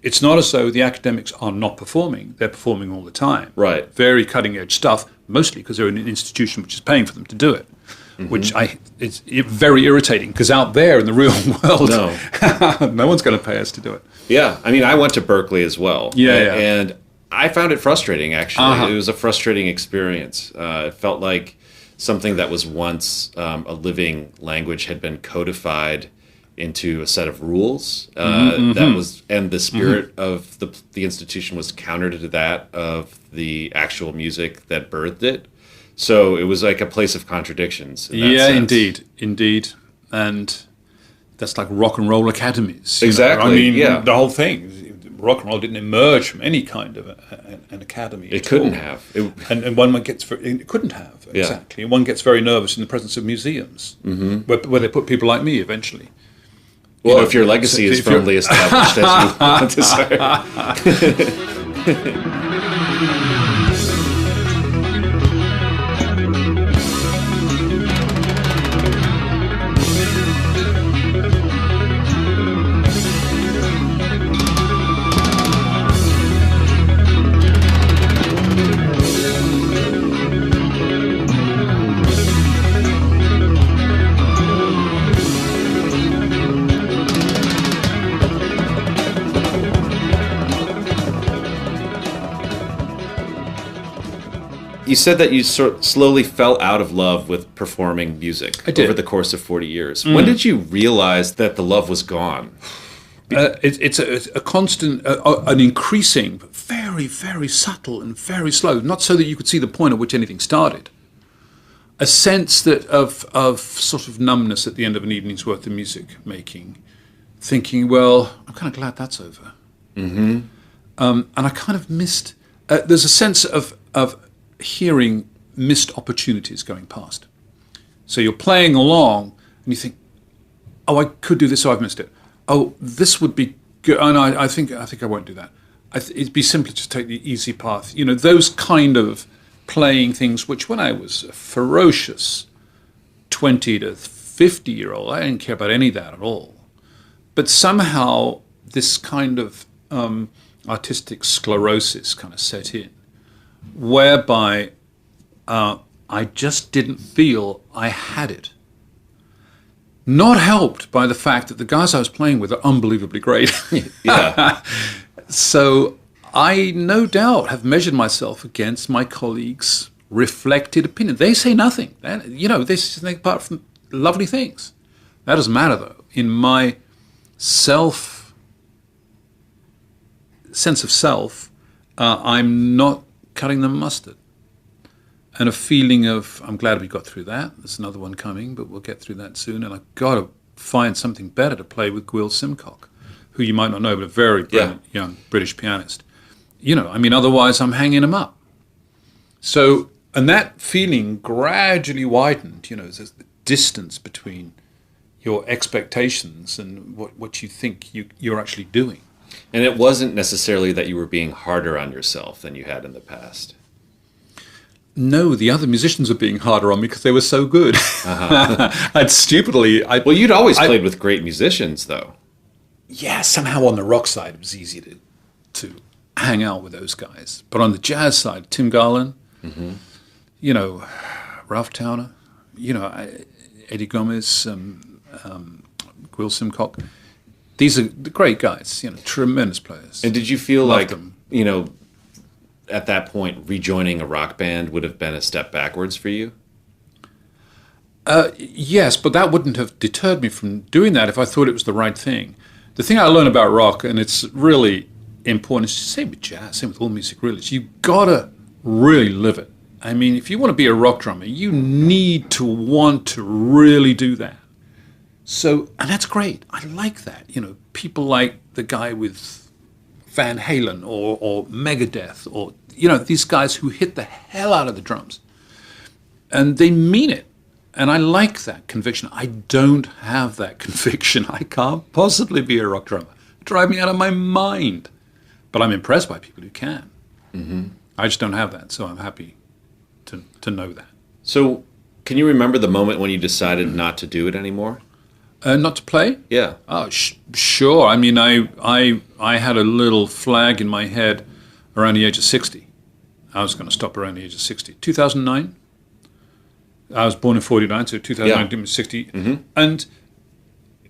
Speaker 2: it's not as though the academics are not performing. They're performing all the time.
Speaker 3: Right.
Speaker 2: Very cutting-edge stuff, mostly because they're in an institution which is paying for them to do it, which it's very irritating, because out there in the real world, no one's going to pay us to do it.
Speaker 3: Yeah. I mean, I went to Berkeley as well.
Speaker 2: Yeah.
Speaker 3: And I found it frustrating, actually. It was a frustrating experience. It felt like something that was once a living language had been codified into a set of rules that was, and the spirit of the institution was counter to that of the actual music that birthed it. So it was like a place of contradictions. In that sense.
Speaker 2: Indeed. And that's like rock and roll academies.
Speaker 3: Exactly.
Speaker 2: I mean, the whole thing. Rock and roll didn't emerge from any kind of an academy.
Speaker 3: It couldn't have.
Speaker 2: And one gets it couldn't have, exactly. And one gets very nervous in the presence of museums, where they put people like me eventually.
Speaker 3: Well, if your legacy is firmly established, as you want to say. You said that you slowly fell out of love with performing music over the course of 40 years. When did you realize that the love was gone?
Speaker 2: It's a constant, an increasing, but very, very subtle and very slow. Not so that you could see the point at which anything started. a sense that of sort of numbness at the end of an evening's worth of music making, thinking, well, I'm kind of glad that's over. Mm-hmm. And I kind of missed. There's a sense of hearing missed opportunities going past. So you're playing along, and you think, oh, I could do this, so I've missed it. Oh, this would be good. Oh, no, I think I won't do that. It'd be simpler to take the easy path. You know, those kind of playing things, which when I was a ferocious 20 to 50-year-old, I didn't care about any of that at all. But somehow this kind of artistic sclerosis kind of set in, whereby I just didn't feel I had it. Not helped by the fact that the guys I was playing with are unbelievably great.
Speaker 3: Yeah.
Speaker 2: So I no doubt have measured myself against my colleagues' reflected opinion. They say nothing. You know, they say nothing apart from lovely things. That doesn't matter, though. In my sense of self, I'm not cutting the mustard. And a feeling of, I'm glad we got through that. There's another one coming, but we'll get through that soon. And I've got to find something better to play with Gwyl Simcock, who you might not know, but a very brilliant young British pianist. You know, I mean, otherwise I'm hanging him up. So, and that feeling gradually widened. You know, there's the distance between your expectations and what you think you're actually doing.
Speaker 3: And it wasn't necessarily that you were being harder on yourself than you had in the past.
Speaker 2: No, the other musicians were being harder on me because they were so good.
Speaker 3: Uh-huh.
Speaker 2: I'd stupidly...
Speaker 3: Well, you'd always played with great musicians, though.
Speaker 2: Yeah, somehow on the rock side it was easy to hang out with those guys. But on the jazz side, Tim Garland, you know, Ralph Towner, you know, Eddie Gomez, Gwyl Simcock. These are the great guys, you know, tremendous players.
Speaker 3: And did you feel
Speaker 2: Loved
Speaker 3: like,
Speaker 2: them.
Speaker 3: you know, at that point, rejoining a rock band would have been a step backwards for you?
Speaker 2: Yes, but that wouldn't have deterred me from doing that if I thought it was the right thing. The thing I learned about rock, and it's really important, it's the same with jazz, same with all music really, is you gotta really live it. I mean, if you want to be a rock drummer, you need to want to really do that. So, and that's great. I like that. You know, people like the guy with Van Halen or Megadeth or, you know, these guys who hit the hell out of the drums. And they mean it. And I like that conviction. I don't have that conviction. I can't possibly be a rock drummer. Drive me out of my mind. But I'm impressed by people who can. Mm-hmm. I just don't have that, so I'm happy to know that.
Speaker 3: So, can you remember the moment when you decided not to do it anymore?
Speaker 2: Not to play?
Speaker 3: Yeah.
Speaker 2: Oh, sure. I mean, I had a little flag in my head around the age of 60. I was going to stop around the age of 60. 2009? I was born in 49, so 2009 was 60. Mm-hmm. And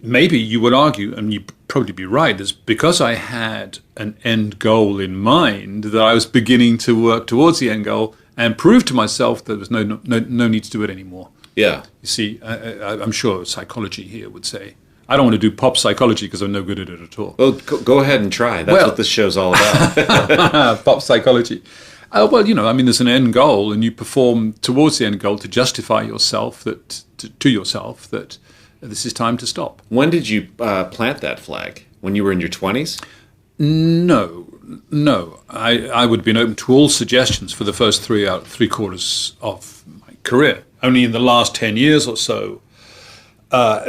Speaker 2: maybe you would argue, and you'd probably be right, is because I had an end goal in mind that I was beginning to work towards the end goal and prove to myself that there was no need to do it anymore.
Speaker 3: Yeah.
Speaker 2: You see, I'm sure psychology here would say, I don't want to do pop psychology because I'm no good at it at all.
Speaker 3: Well, go ahead and try. That's what this show's all about.
Speaker 2: Pop psychology. Well, you know, I mean, there's an end goal, and you perform towards the end goal to justify yourself to yourself that this is time to stop.
Speaker 3: When did you plant that flag? When you were in your 20s?
Speaker 2: No. I would have been open to all suggestions for the first three quarters of my career. Only in the last 10 years or so,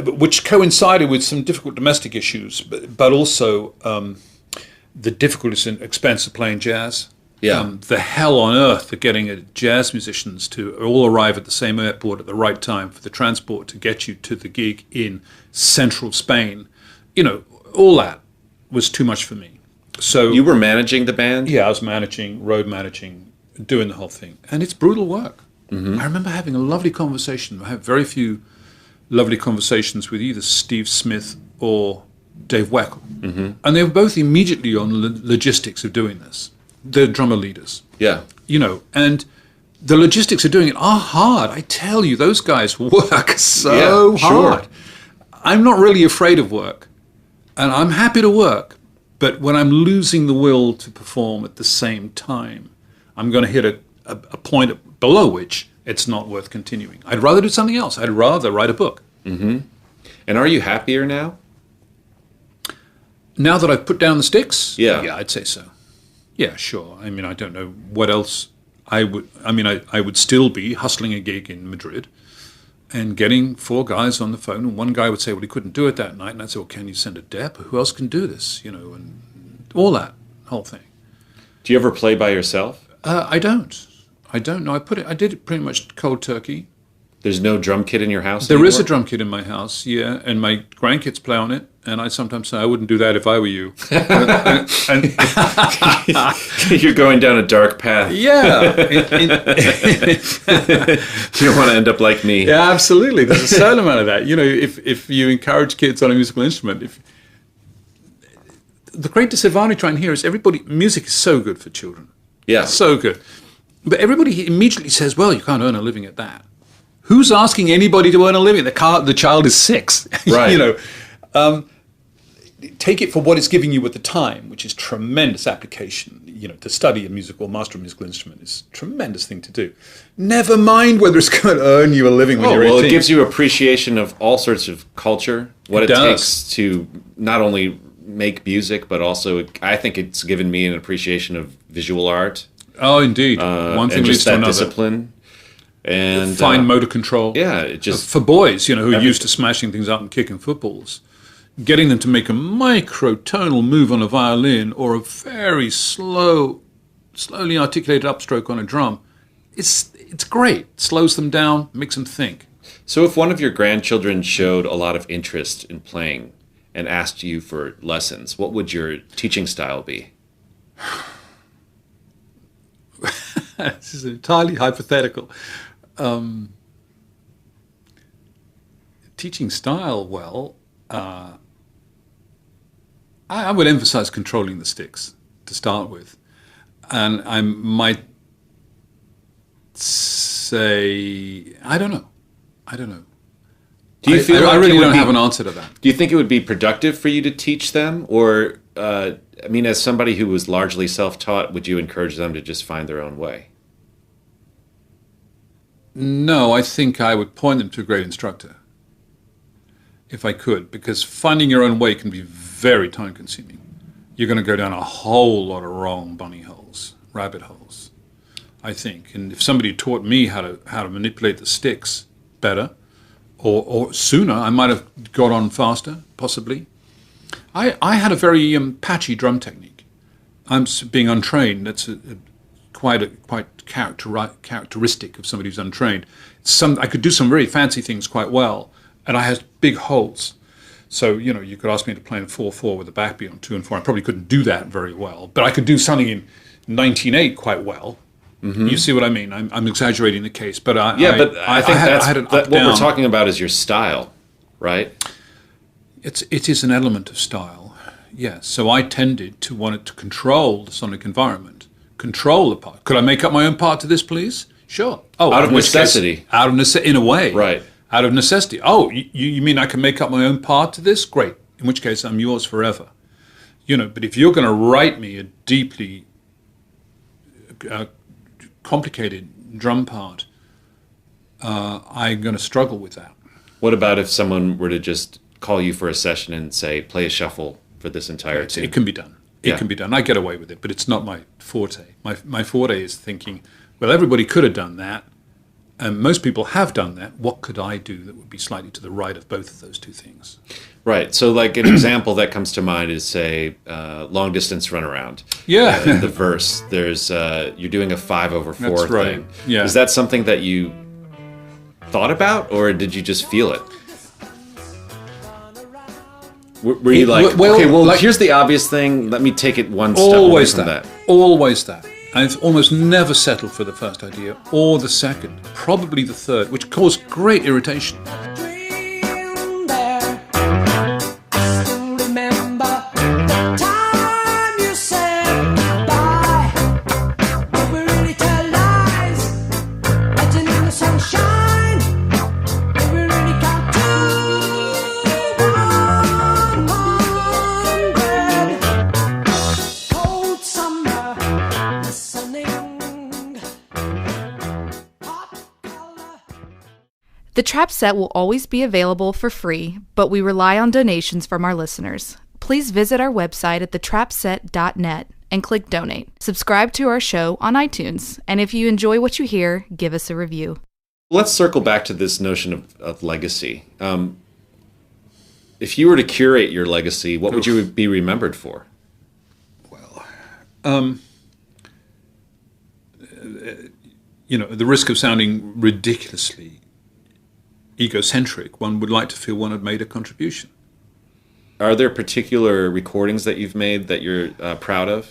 Speaker 2: which coincided with some difficult domestic issues, but also the difficulties and expense of playing jazz.
Speaker 3: Yeah.
Speaker 2: The hell on earth of getting jazz musicians to all arrive at the same airport at the right time for the transport to get you to the gig in central Spain. You know, all that was too much for me. So
Speaker 3: you were managing the band?
Speaker 2: Yeah, I was managing, road managing, doing the whole thing. And it's brutal work. Mm-hmm. I remember having a lovely conversation. I have very few lovely conversations with either Steve Smith or Dave Weckl. Mm-hmm. And they were both immediately on the logistics of doing this. They're drummer leaders.
Speaker 3: Yeah.
Speaker 2: You know, and the logistics of doing it are hard. I tell you, those guys work so hard. Sure. I'm not really afraid of work, and I'm happy to work. But when I'm losing the will to perform at the same time, I'm going to hit a point below which it's not worth continuing. I'd rather do something else. I'd rather write a book.
Speaker 3: And are you happier now?
Speaker 2: Now that I've put down the sticks?
Speaker 3: Yeah.
Speaker 2: Yeah, I'd say so. Yeah, sure. I mean, I don't know what else I would... I mean, I would still be hustling a gig in Madrid and getting 4 guys on the phone, and one guy would say, well, he couldn't do it that night, and I'd say, well, can you send a dep? Who else can do this? You know, and all that whole thing.
Speaker 3: Do you ever play by yourself?
Speaker 2: I don't. No, I did it pretty much cold turkey.
Speaker 3: There's no drum kit in your house
Speaker 2: There
Speaker 3: anymore?
Speaker 2: is a drum kit in my house, yeah, and my grandkids play on it, and I sometimes say, I wouldn't do that if I were you. and
Speaker 3: You're going down a dark path.
Speaker 2: yeah.
Speaker 3: You don't want to end up like me.
Speaker 2: Yeah, absolutely. There's a certain amount of that. You know, if you encourage kids on a musical instrument, the great disadvantage right here is music is so good for children.
Speaker 3: Yeah.
Speaker 2: So good. But everybody immediately says, well, you can't earn a living at that. Who's asking anybody to earn a living? The child is 6.
Speaker 3: Right.
Speaker 2: You know, take it for what it's giving you at the time, which is tremendous application. You know, to study a master of musical instrument is a tremendous thing to do. Never mind whether it's going to earn you a living when you're 18.
Speaker 3: Well, it gives you appreciation of all sorts of culture, what it
Speaker 2: does.
Speaker 3: takes to not only make music, but also I think it's given me an appreciation of visual art.
Speaker 2: Oh, indeed. One thing
Speaker 3: and
Speaker 2: leads
Speaker 3: just
Speaker 2: to
Speaker 3: that
Speaker 2: another.
Speaker 3: Discipline. And
Speaker 2: Fine motor control.
Speaker 3: Yeah, it just
Speaker 2: For boys, you know, who are used to smashing things up and kicking footballs, getting them to make a microtonal move on a violin or a very slowly articulated upstroke on a drum, it's great. It slows them down, makes them think.
Speaker 3: So if one of your grandchildren showed a lot of interest in playing and asked you for lessons, what would your teaching style be?
Speaker 2: This is entirely hypothetical. Teaching style, well, I would emphasize controlling the sticks to start with. And I might say, I don't know.
Speaker 3: Do you feel
Speaker 2: I
Speaker 3: like
Speaker 2: really
Speaker 3: it would
Speaker 2: don't
Speaker 3: be-
Speaker 2: have an answer to that.
Speaker 3: Do you think it would be productive for you to teach them? Or, I mean, as somebody who was largely self-taught, would you encourage them to just find their own way?
Speaker 2: No, I think I would point them to a great instructor, if I could, because finding your own way can be very time-consuming. You're going to go down a whole lot of wrong bunny holes, rabbit holes, I think. And if somebody taught me how to manipulate the sticks better, or sooner, I might have got on faster, possibly. I had a very patchy drum technique. I'm being untrained. That's quite characteristic of somebody who's untrained. I could do some very fancy things quite well, and I had big holes. So, you know, you could ask me to play in 4/4 with a backbeat on 2 and 4. I probably couldn't do that very well, but I could do something in 19/8 quite well. Mm-hmm. You see what I mean? I'm exaggerating the case, but I
Speaker 3: think what
Speaker 2: down.
Speaker 3: we're talking about is your style, right?
Speaker 2: It is an element of style, yes. So I tended to want it to control the sonic environment, control the part. Could I make up my own part to this, please? Sure. Oh,
Speaker 3: Out of
Speaker 2: in which case-
Speaker 3: necessity.
Speaker 2: in a way.
Speaker 3: Right.
Speaker 2: Out of necessity. Oh, you mean I can make up my own part to this? Great. In which case, I'm yours forever. You know, but if you're going to write me a deeply complicated drum part, I'm going to struggle with that.
Speaker 3: What about if someone were to just call you for a session and say, play a shuffle for this entire tune?
Speaker 2: It can be done. It
Speaker 3: Yeah.
Speaker 2: can be done. I get away with it, but it's not my forte. My forte is thinking, well, everybody could have done that, and most people have done that. What could I do that would be slightly to the right of both of those two things?
Speaker 3: Right. So, like, an example that comes to mind is, say, long distance runaround.
Speaker 2: Yeah.
Speaker 3: In the verse, there's you're doing a 5/4
Speaker 2: That's right.
Speaker 3: thing.
Speaker 2: Yeah.
Speaker 3: Is that something that you thought about, or did you just feel it? Were you like,
Speaker 2: Well,
Speaker 3: okay, well,
Speaker 2: like-
Speaker 3: here's the obvious thing. Let me take it one step away
Speaker 2: Always
Speaker 3: from
Speaker 2: that.
Speaker 3: that.
Speaker 2: Always that. I've almost never settled for the first idea or the second, probably the third, which caused great irritation.
Speaker 5: Dream there. I still remember the time you said goodbye. Did we really tell lies? Letting in the sunshine. Did we really count to 100? Cold summer, listening. Hot
Speaker 4: The Trap Set will always be available for free, but we rely on donations from our listeners. Please visit our website at thetrapset.net and click donate. Subscribe to our show on iTunes, and if you enjoy what you hear, give us a review.
Speaker 3: Let's circle back to this notion of legacy. If you were to curate your legacy, what would you be remembered for?
Speaker 2: At the risk of sounding ridiculously egocentric, one would like to feel one had made a contribution.
Speaker 3: Are there particular recordings that you've made that you're proud of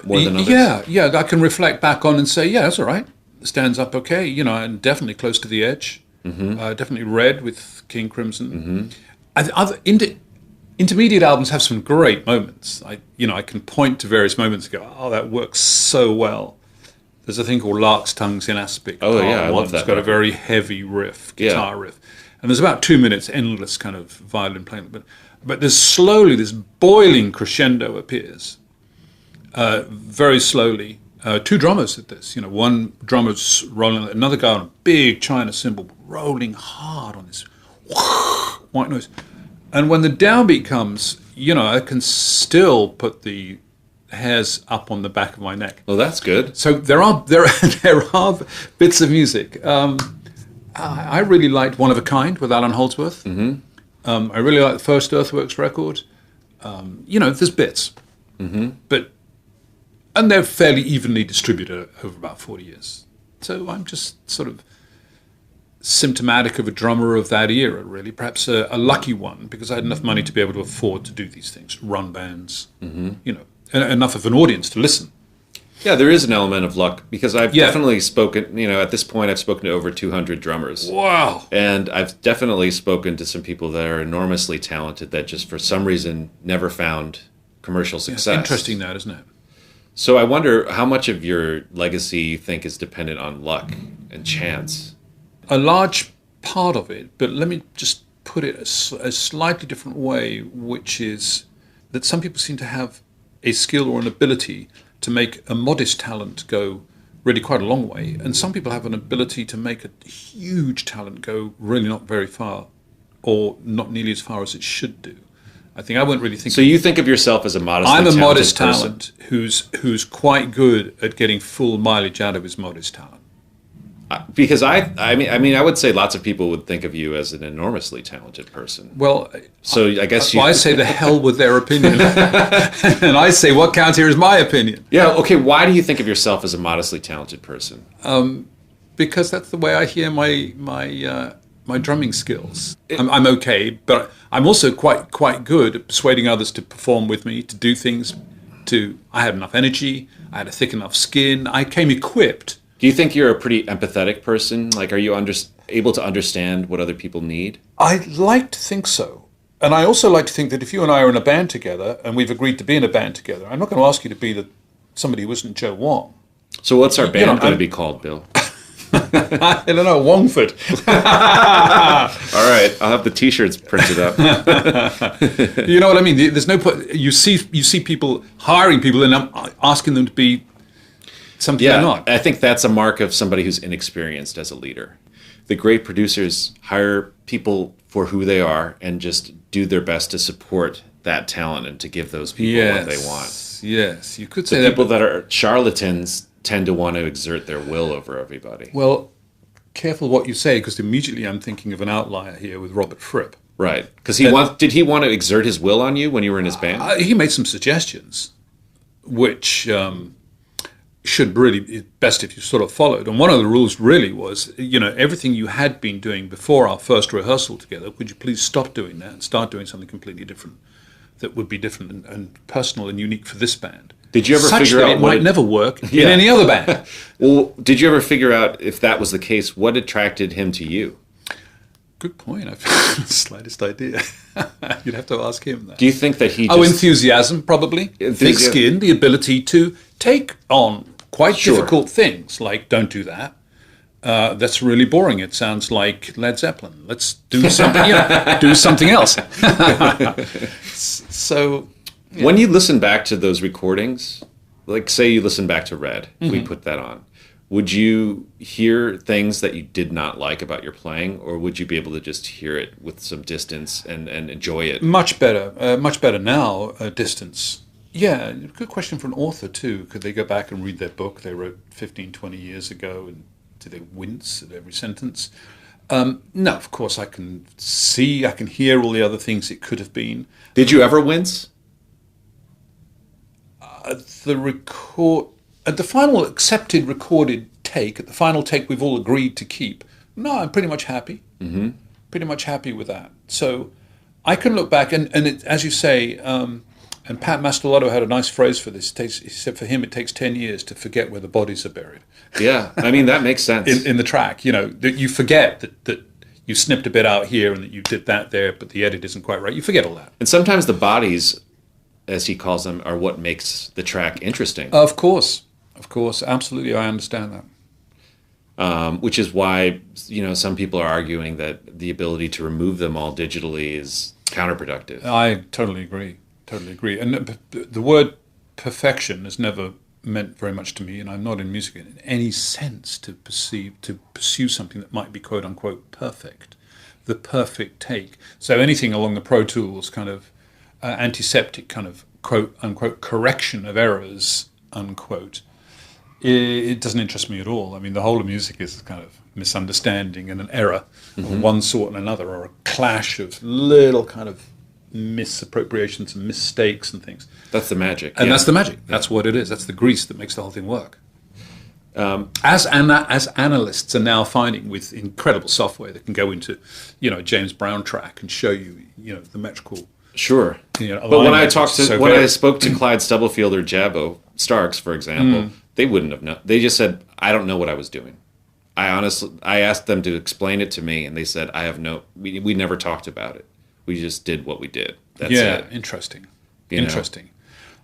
Speaker 3: more than others?
Speaker 2: Yeah, I can reflect back on and say, yeah, that's all right. Stands up okay, and definitely Close to the Edge. Mm-hmm. Definitely Red with King Crimson. Mm-hmm. Intermediate albums have some great moments. I can point to various moments and go, oh, that works so well. There's a thing called Lark's Tongues in Aspic.
Speaker 3: Oh, yeah, I love that.
Speaker 2: It's got a very heavy riff, guitar riff. And there's about 2 minutes, endless kind of violin playing. But there's slowly, this boiling crescendo appears. Very slowly. Two drummers at this. One drummer's rolling, another guy on a big China cymbal, rolling hard on this white noise. And when the downbeat comes, I can still put the hairs up on the back of my neck.
Speaker 3: Well, that's good.
Speaker 2: So there are bits of music. I really liked One of a Kind with Alan Holdsworth. Mm-hmm. I really like the first Earthworks record. There's bits. Mm-hmm. And they're fairly evenly distributed over about 40 years. So I'm just sort of symptomatic of a drummer of that era, really. Perhaps a lucky one, because I had enough money to be able to afford to do these things, run bands, enough of an audience to listen.
Speaker 3: Yeah, there is an element of luck, because I've definitely spoken, at this point I've spoken to over 200 drummers.
Speaker 2: Wow.
Speaker 3: And I've definitely spoken to some people that are enormously talented that just for some reason never found commercial success.
Speaker 2: Yeah, interesting that, isn't it?
Speaker 3: So I wonder how much of your legacy you think is dependent on luck and chance.
Speaker 2: A large part of it, but let me just put it a slightly different way, which is that some people seem to have a skill or an ability to make a modest talent go really quite a long way, and some people have an ability to make a huge talent go really not very far, or not nearly as far as it should do. I think I wouldn't really think.
Speaker 3: So you think of yourself as a modestly
Speaker 2: talented
Speaker 3: person?
Speaker 2: I'm a modest talent who's quite good at getting full mileage out of his modest talent.
Speaker 3: Because I mean, I would say lots of people would think of you as an enormously talented person.
Speaker 2: Well,
Speaker 3: so I guess
Speaker 2: I say the hell with their opinion, and I say what counts here is my opinion.
Speaker 3: Yeah. Okay. Why do you think of yourself as a modestly talented person?
Speaker 2: Because that's the way I hear my drumming skills. I'm okay, but I'm also quite good at persuading others to perform with me, to do things. I had enough energy. I had a thick enough skin. I came equipped.
Speaker 3: Do you think you're a pretty empathetic person? Like, are you able to understand what other people need?
Speaker 2: I like to think so. And I also like to think that if you and I are in a band together, and we've agreed to be in a band together, I'm not going to ask you to be somebody who isn't Joe Wong.
Speaker 3: So what's our band going to be called, Bill?
Speaker 2: I don't know, Wongford.
Speaker 3: All right, I'll have the T-shirts printed up.
Speaker 2: You know what I mean? There's no point. You see people hiring people and asking them to be something they're not.
Speaker 3: I think that's a mark of somebody who's inexperienced as a leader. The great producers hire people for who they are and just do their best to support that talent and to give those people what they want.
Speaker 2: Yes, you could say
Speaker 3: the
Speaker 2: that.
Speaker 3: People that are charlatans tend to want to exert their will over everybody.
Speaker 2: Well, careful what you say, because immediately I'm thinking of an outlier here with Robert Fripp.
Speaker 3: Right, because did he want to exert his will on you when you were in his band?
Speaker 2: He made some suggestions, which should really be best if you sort of followed. And one of the rules really was, everything you had been doing before our first rehearsal together, would you please stop doing that and start doing something completely different that would be different and personal and unique for this band.
Speaker 3: Did you ever figure
Speaker 2: that
Speaker 3: out
Speaker 2: it might never work in any other band?
Speaker 3: Well, did you ever figure out if that was the case? What attracted him to you?
Speaker 2: Good point. I've the slightest idea. You'd have to ask him that.
Speaker 3: Do you think that he?
Speaker 2: Enthusiasm, probably. Thick skin, the ability to take on quite difficult things, like don't do that. That's really boring. It sounds like Led Zeppelin. Let's do something. Do something else. So. Yeah.
Speaker 3: When you listen back to those recordings, like say you listen back to Red, if we put that on, would you hear things that you did not like about your playing, or would you be able to just hear it with some distance and enjoy it?
Speaker 2: Much better now, distance. Yeah, good question for an author too. Could they go back and read their book they wrote 15, 20 years ago, and do they wince at every sentence? No, of course I can hear all the other things it could have been.
Speaker 3: Did you ever wince?
Speaker 2: At the final accepted recorded take, at the final take we've all agreed to keep, no, I'm pretty much happy. Mm-hmm. Pretty much happy with that. So I can look back, and it, as you say, and Pat Mastelotto had a nice phrase for this. He said for him it takes 10 years to forget where the bodies are buried.
Speaker 3: Yeah, I mean, that makes sense.
Speaker 2: in the track, that you forget that you snipped a bit out here and that you did that there, but the edit isn't quite right. You forget all that.
Speaker 3: And sometimes the bodies, as he calls them, are what makes the track interesting.
Speaker 2: Of course, absolutely, I understand that.
Speaker 3: Which is why, some people are arguing that the ability to remove them all digitally is counterproductive.
Speaker 2: I totally agree. And the word perfection has never meant very much to me, and I'm not in music in any sense to pursue something that might be quote unquote perfect, the perfect take. So anything along the Pro Tools kind of antiseptic kind of quote unquote correction of errors unquote, it doesn't interest me at all. I mean, the whole of music is a kind of misunderstanding and an error of one sort and another, or a clash of little kind of misappropriations and mistakes and things.
Speaker 3: That's the magic.
Speaker 2: And that's the magic. That's what it is. That's the grease that makes the whole thing work. As analysts are now finding with incredible software that can go into, a James Brown track and show you, the metrical.
Speaker 3: Sure. But when I spoke to Clyde Stubblefield or Jabbo Starks, for example, they wouldn't have known. They just said, I don't know what I was doing. I asked them to explain it to me, and they said, we never talked about it. We just did what we did. That's it.
Speaker 2: Interesting.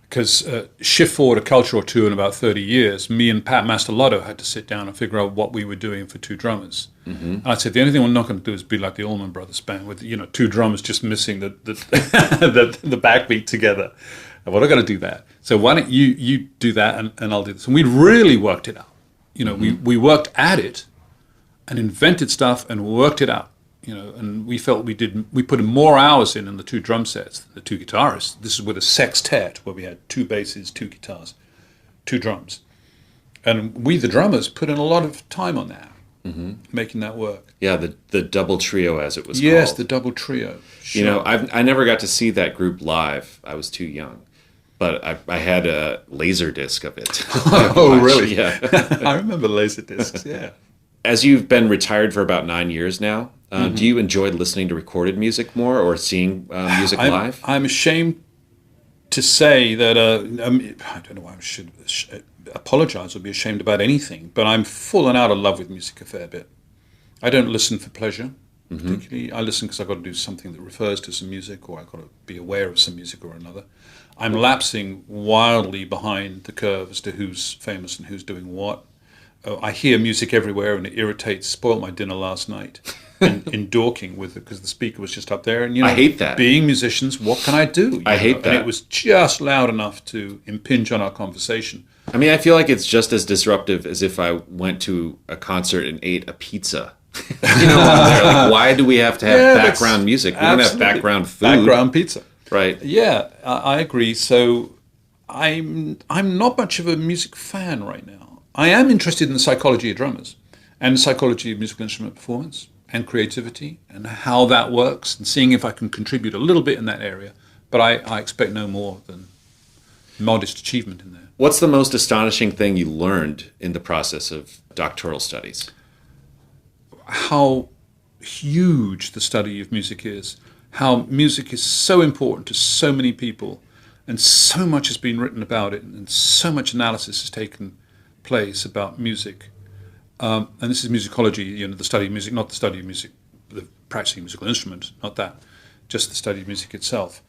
Speaker 2: Because shift forward a culture or two in about 30 years, me and Pat Mastelotto had to sit down and figure out what we were doing for two drummers. Mm-hmm. And I said, the only thing we're not going to do is be like the Allman Brothers band with, two drummers just missing the backbeat together. And we're not going to do that. So why don't you do that and I'll do this. And we really worked it out. We worked at it and invented stuff and worked it out. And we felt we put in more hours in the two drum sets than the two guitarists. This is with a sextet where we had two basses, two guitars, two drums. And we, the drummers, put in a lot of time on that, making that work.
Speaker 3: Yeah, the double trio, as it was called.
Speaker 2: Yes, the double trio. Sure.
Speaker 3: I never got to see that group live. I was too young. But I had a laser disc of it.
Speaker 2: Oh, really?
Speaker 3: Yeah.
Speaker 2: I remember laser discs, yeah.
Speaker 3: As you've been retired for about 9 years now, do you enjoy listening to recorded music more or seeing music live?
Speaker 2: I'm ashamed to say that, I don't know why I should apologize or be ashamed about anything, but I'm fallen out of love with music a fair bit. I don't listen for pleasure, particularly. I listen because I've got to do something that refers to some music, or I've got to be aware of some music or another. I'm lapsing wildly behind the curve as to who's famous and who's doing what. I hear music everywhere and it irritates. Spoiled my dinner last night in Dorking because the speaker was just up there. And
Speaker 3: I hate that.
Speaker 2: Being musicians, what can I do?
Speaker 3: I hate that.
Speaker 2: And it was just loud enough to impinge on our conversation.
Speaker 3: I mean, I feel like it's just as disruptive as if I went to a concert and ate a pizza. Like, why do we have to have background music? We don't have background food.
Speaker 2: Background pizza.
Speaker 3: Right.
Speaker 2: Yeah, I agree. So I'm not much of a music fan right now. I am interested in the psychology of drummers and the psychology of musical instrument performance and creativity and how that works and seeing if I can contribute a little bit in that area. But I expect no more than modest achievement in there.
Speaker 3: What's the most astonishing thing you learned in the process of doctoral studies?
Speaker 2: How huge the study of music is, how music is so important to so many people, and so much has been written about it, and so much analysis has taken place about music. And this is musicology, the study of music, not the study of music, the practicing musical instrument, not that, just the study of music itself.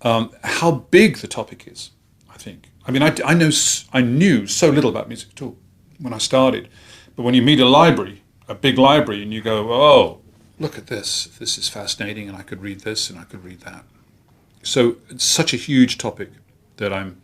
Speaker 2: How big the topic is, I think. I mean, I knew so little about music at all when I started, but when you meet a big library, and you go, oh, look at this is fascinating, and I could read this and I could read that. So it's such a huge topic that I'm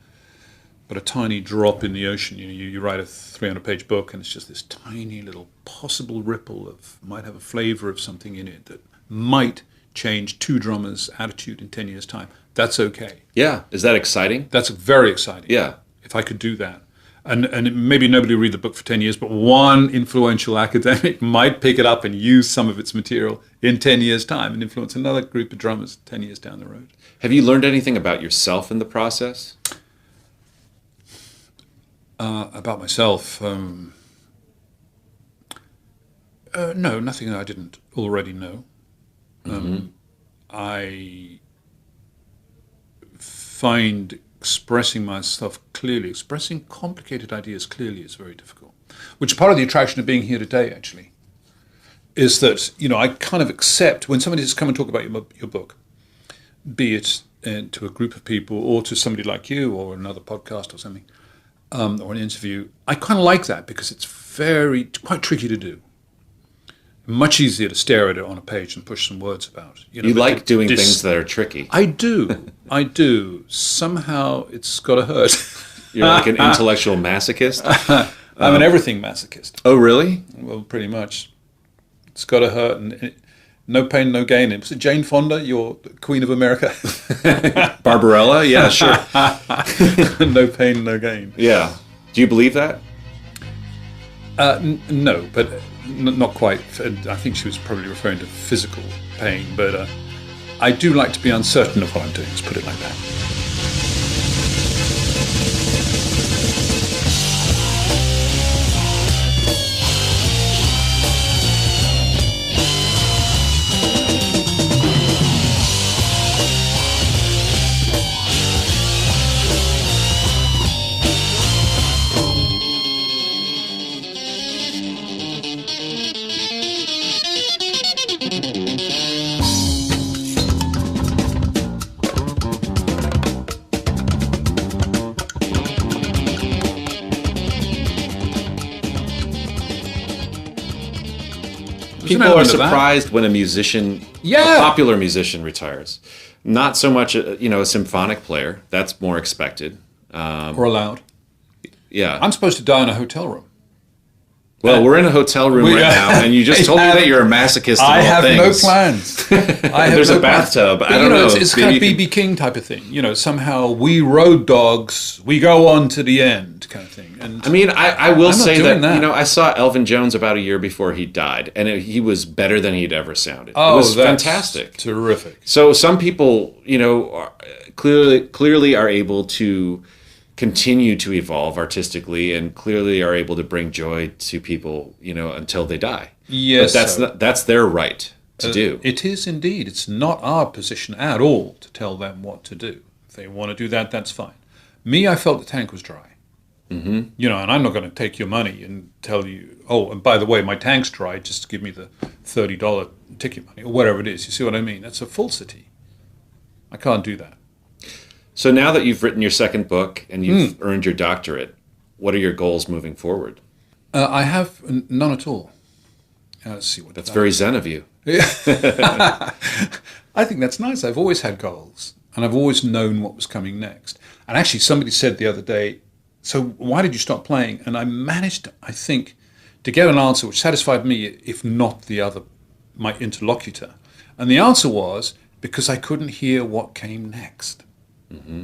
Speaker 2: but a tiny drop in the ocean. You write a 300-page book, and it's just this tiny little possible ripple of might have a flavor of something in it that might change two drummers' attitude in 10 years' time. That's okay.
Speaker 3: Yeah. Is that exciting?
Speaker 2: That's very exciting.
Speaker 3: Yeah.
Speaker 2: If I could do that. And maybe nobody will read the book for 10 years, but one influential academic might pick it up and use some of its material in 10 years' time and influence another group of drummers 10 years down the road.
Speaker 3: Have you learned anything about yourself in the process?
Speaker 2: About myself? No, nothing that I didn't already know. I find expressing myself clearly, expressing complicated ideas clearly is very difficult, which is part of the attraction of being here today, actually, is that, I kind of accept when somebody has come and talk about your book, be it to a group of people or to somebody like you or another podcast or something, or an interview, I kind of like that because it's quite tricky to do. Much easier to stare at it on a page and push some words about.
Speaker 3: You like doing things that are tricky.
Speaker 2: I do. Somehow it's got to hurt.
Speaker 3: You're like an intellectual masochist?
Speaker 2: I'm an everything masochist.
Speaker 3: Oh, really?
Speaker 2: Well, pretty much. It's got to hurt. And no pain, no gain. Was it Jane Fonda, your Queen of America?
Speaker 3: Barbarella? Yeah, sure.
Speaker 2: No pain, no gain.
Speaker 3: Yeah. Do you believe that?
Speaker 2: No, but not quite. I think she was probably referring to physical pain, but I do like to be uncertain of what I'm doing, let's put it like that.
Speaker 3: People are surprised when a musician, a popular musician, retires. Not so much, a symphonic player. That's more expected.
Speaker 2: Or allowed.
Speaker 3: Yeah.
Speaker 2: I'm supposed to die in a hotel room.
Speaker 3: Well, we're in a hotel room right now, and you just told me that you're a masochist of all things.
Speaker 2: I have no plans.
Speaker 3: There's a bathtub. I don't know.
Speaker 2: It's kind of B.B. King type of thing. Somehow we road dogs, we go on to the end kind of thing. And
Speaker 3: I mean, I will say that,
Speaker 2: that,
Speaker 3: I saw Elvin Jones about a year before he died, and he was better than he'd ever sounded.
Speaker 2: Oh,
Speaker 3: it was
Speaker 2: that's
Speaker 3: fantastic.
Speaker 2: Terrific.
Speaker 3: So some people, clearly are able to continue to evolve artistically and clearly are able to bring joy to people, until they die.
Speaker 2: Yes.
Speaker 3: But that's their right to do.
Speaker 2: It is indeed. It's not our position at all to tell them what to do. If they want to do that, that's fine. Me, I felt the tank was dry. Mm-hmm. And I'm not going to take your money and tell you, oh, and by the way, my tank's dry, just give me the $30 ticket money or whatever it is. You see what I mean? That's a falsity. I can't do that.
Speaker 3: So now that you've written your second book and you've earned your doctorate, what are your goals moving forward?
Speaker 2: I have none at all. Let's see what
Speaker 3: that's very Zen of you.
Speaker 2: Yeah. I think that's nice. I've always had goals, and I've always known what was coming next. And actually, somebody said the other day, so why did you stop playing? And I managed, I think, to get an answer which satisfied me, if not my interlocutor. And the answer was because I couldn't hear what came next. Mm-hmm.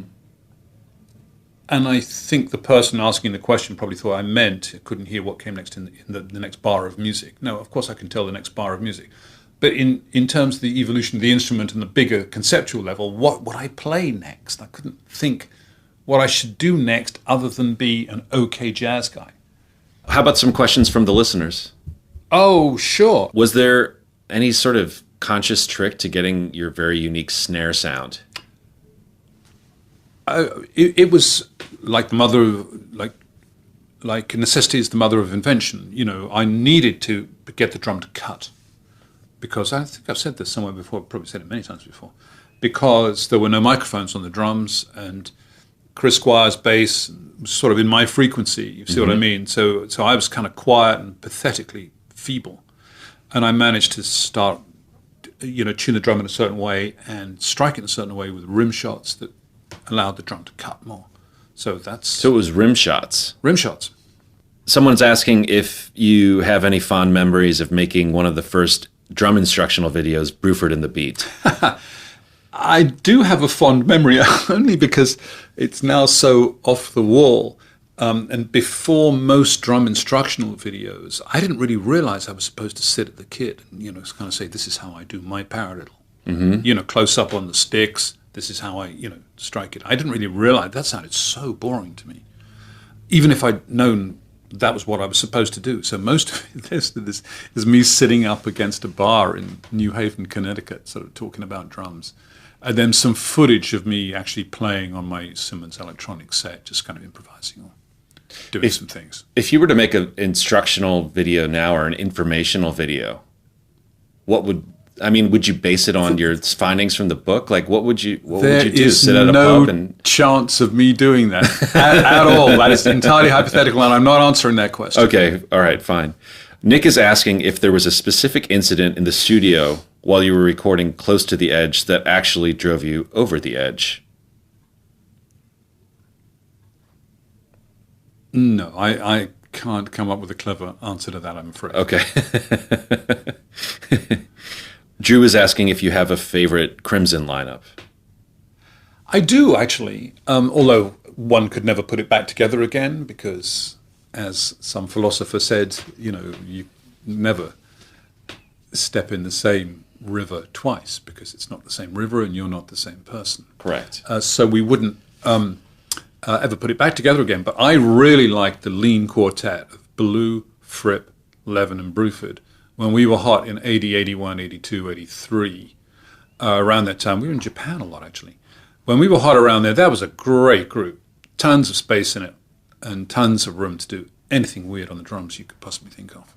Speaker 2: And I think the person asking the question probably thought I meant I couldn't hear what came next in the next bar of music. No, of course I can tell the next bar of music. But in terms of the evolution of the instrument and the bigger conceptual level, what would I play next? I couldn't think what I should do next other than be an okay jazz guy.
Speaker 3: How about some questions from the listeners?
Speaker 2: Oh, sure.
Speaker 3: Was there any sort of conscious trick to getting your very unique snare sound?
Speaker 2: It was like the mother of, like necessity is the mother of invention. I needed to get the drum to cut because I think I've said this somewhere before, probably said it many times before, because there were no microphones on the drums and Chris Squire's bass was sort of in my frequency. You see what I mean? So I was kind of quiet and pathetically feeble, and I managed to start, tune the drum in a certain way and strike it in a certain way with rim shots that allowed the drum to cut more. So that's
Speaker 3: So it was rim shots.
Speaker 2: rim shots.
Speaker 3: Someone's asking if you have any fond memories of making one of the first drum instructional videos, Bruford and the Beat.
Speaker 2: I do have a fond memory, only because it's now so off the wall. And before most drum instructional videos, I didn't really realize I was supposed to sit at the kit and, kind of say, this is how I do my paradiddle. Close up on the sticks. This is how I, strike it. I didn't really realize. That sounded so boring to me. Even if I'd known that was what I was supposed to do. So most of this is me sitting up against a bar in New Haven, Connecticut, sort of talking about drums. And then some footage of me actually playing on my Simmons electronic set, just kind of improvising or doing some things.
Speaker 3: If you were to make an instructional video now or an informational video, would you base it on your findings from the book? Like, what would you do? Sit at a pub and...
Speaker 2: chance of me doing that at all. That is entirely hypothetical, and I'm not answering that question.
Speaker 3: Okay, all right, fine. Nick is asking if there was a specific incident in the studio while you were recording Close to the Edge that actually drove you over the edge.
Speaker 2: No, I can't come up with a clever answer to that, I'm afraid.
Speaker 3: Okay. Drew is asking if you have a favorite Crimson lineup.
Speaker 2: I do, actually, although one could never put it back together again because, as some philosopher said, you never step in the same river twice because it's not the same river and you're not the same person.
Speaker 3: Correct.
Speaker 2: So we wouldn't ever put it back together again. But I really liked the lean quartet of Ballou, Fripp, Levin, and Bruford when we were hot in 80, 81, 82, 83. Around that time, we were in Japan a lot, actually. When we were hot around there, that was a great group. Tons of space in it and tons of room to do anything weird on the drums you could possibly think of.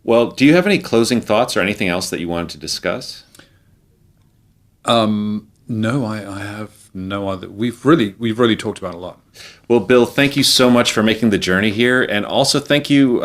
Speaker 3: Well, do you have any closing thoughts or anything else that you wanted to discuss?
Speaker 2: No, I have no other. We've really talked about a lot.
Speaker 3: Well, Bill, thank you so much for making the journey here, and also thank you.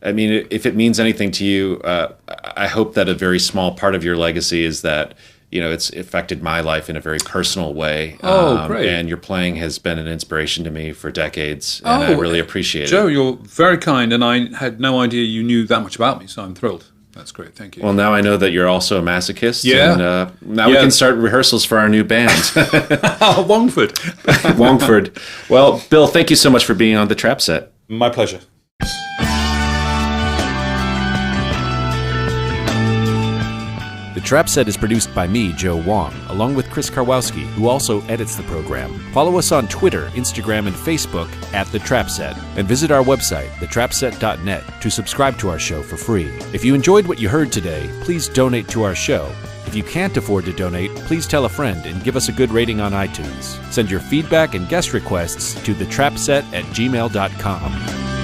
Speaker 3: If it means anything to you, I hope that a very small part of your legacy is that it's affected my life in a very personal way.
Speaker 2: Oh, great!
Speaker 3: And your playing has been an inspiration to me for decades, and I really appreciate it.
Speaker 2: Joe, you're very kind, and I had no idea you knew that much about me, so I'm thrilled. That's great. Thank you.
Speaker 3: Well, now I know that you're also a masochist.
Speaker 2: Yeah.
Speaker 3: And now we can start rehearsals for our new band.
Speaker 2: Wongford.
Speaker 3: Wongford. Well, Bill, thank you so much for being on the Trap Set.
Speaker 2: My pleasure.
Speaker 1: The Trap Set is produced by me, Joe Wong, along with Chris Karwowski, who also edits the program. Follow us on Twitter, Instagram, and Facebook at The Trap Set, and visit our website, thetrapset.net, to subscribe to our show for free. If you enjoyed what you heard today, please donate to our show. If you can't afford to donate, please tell a friend and give us a good rating on iTunes. Send your feedback and guest requests to thetrapset@gmail.com.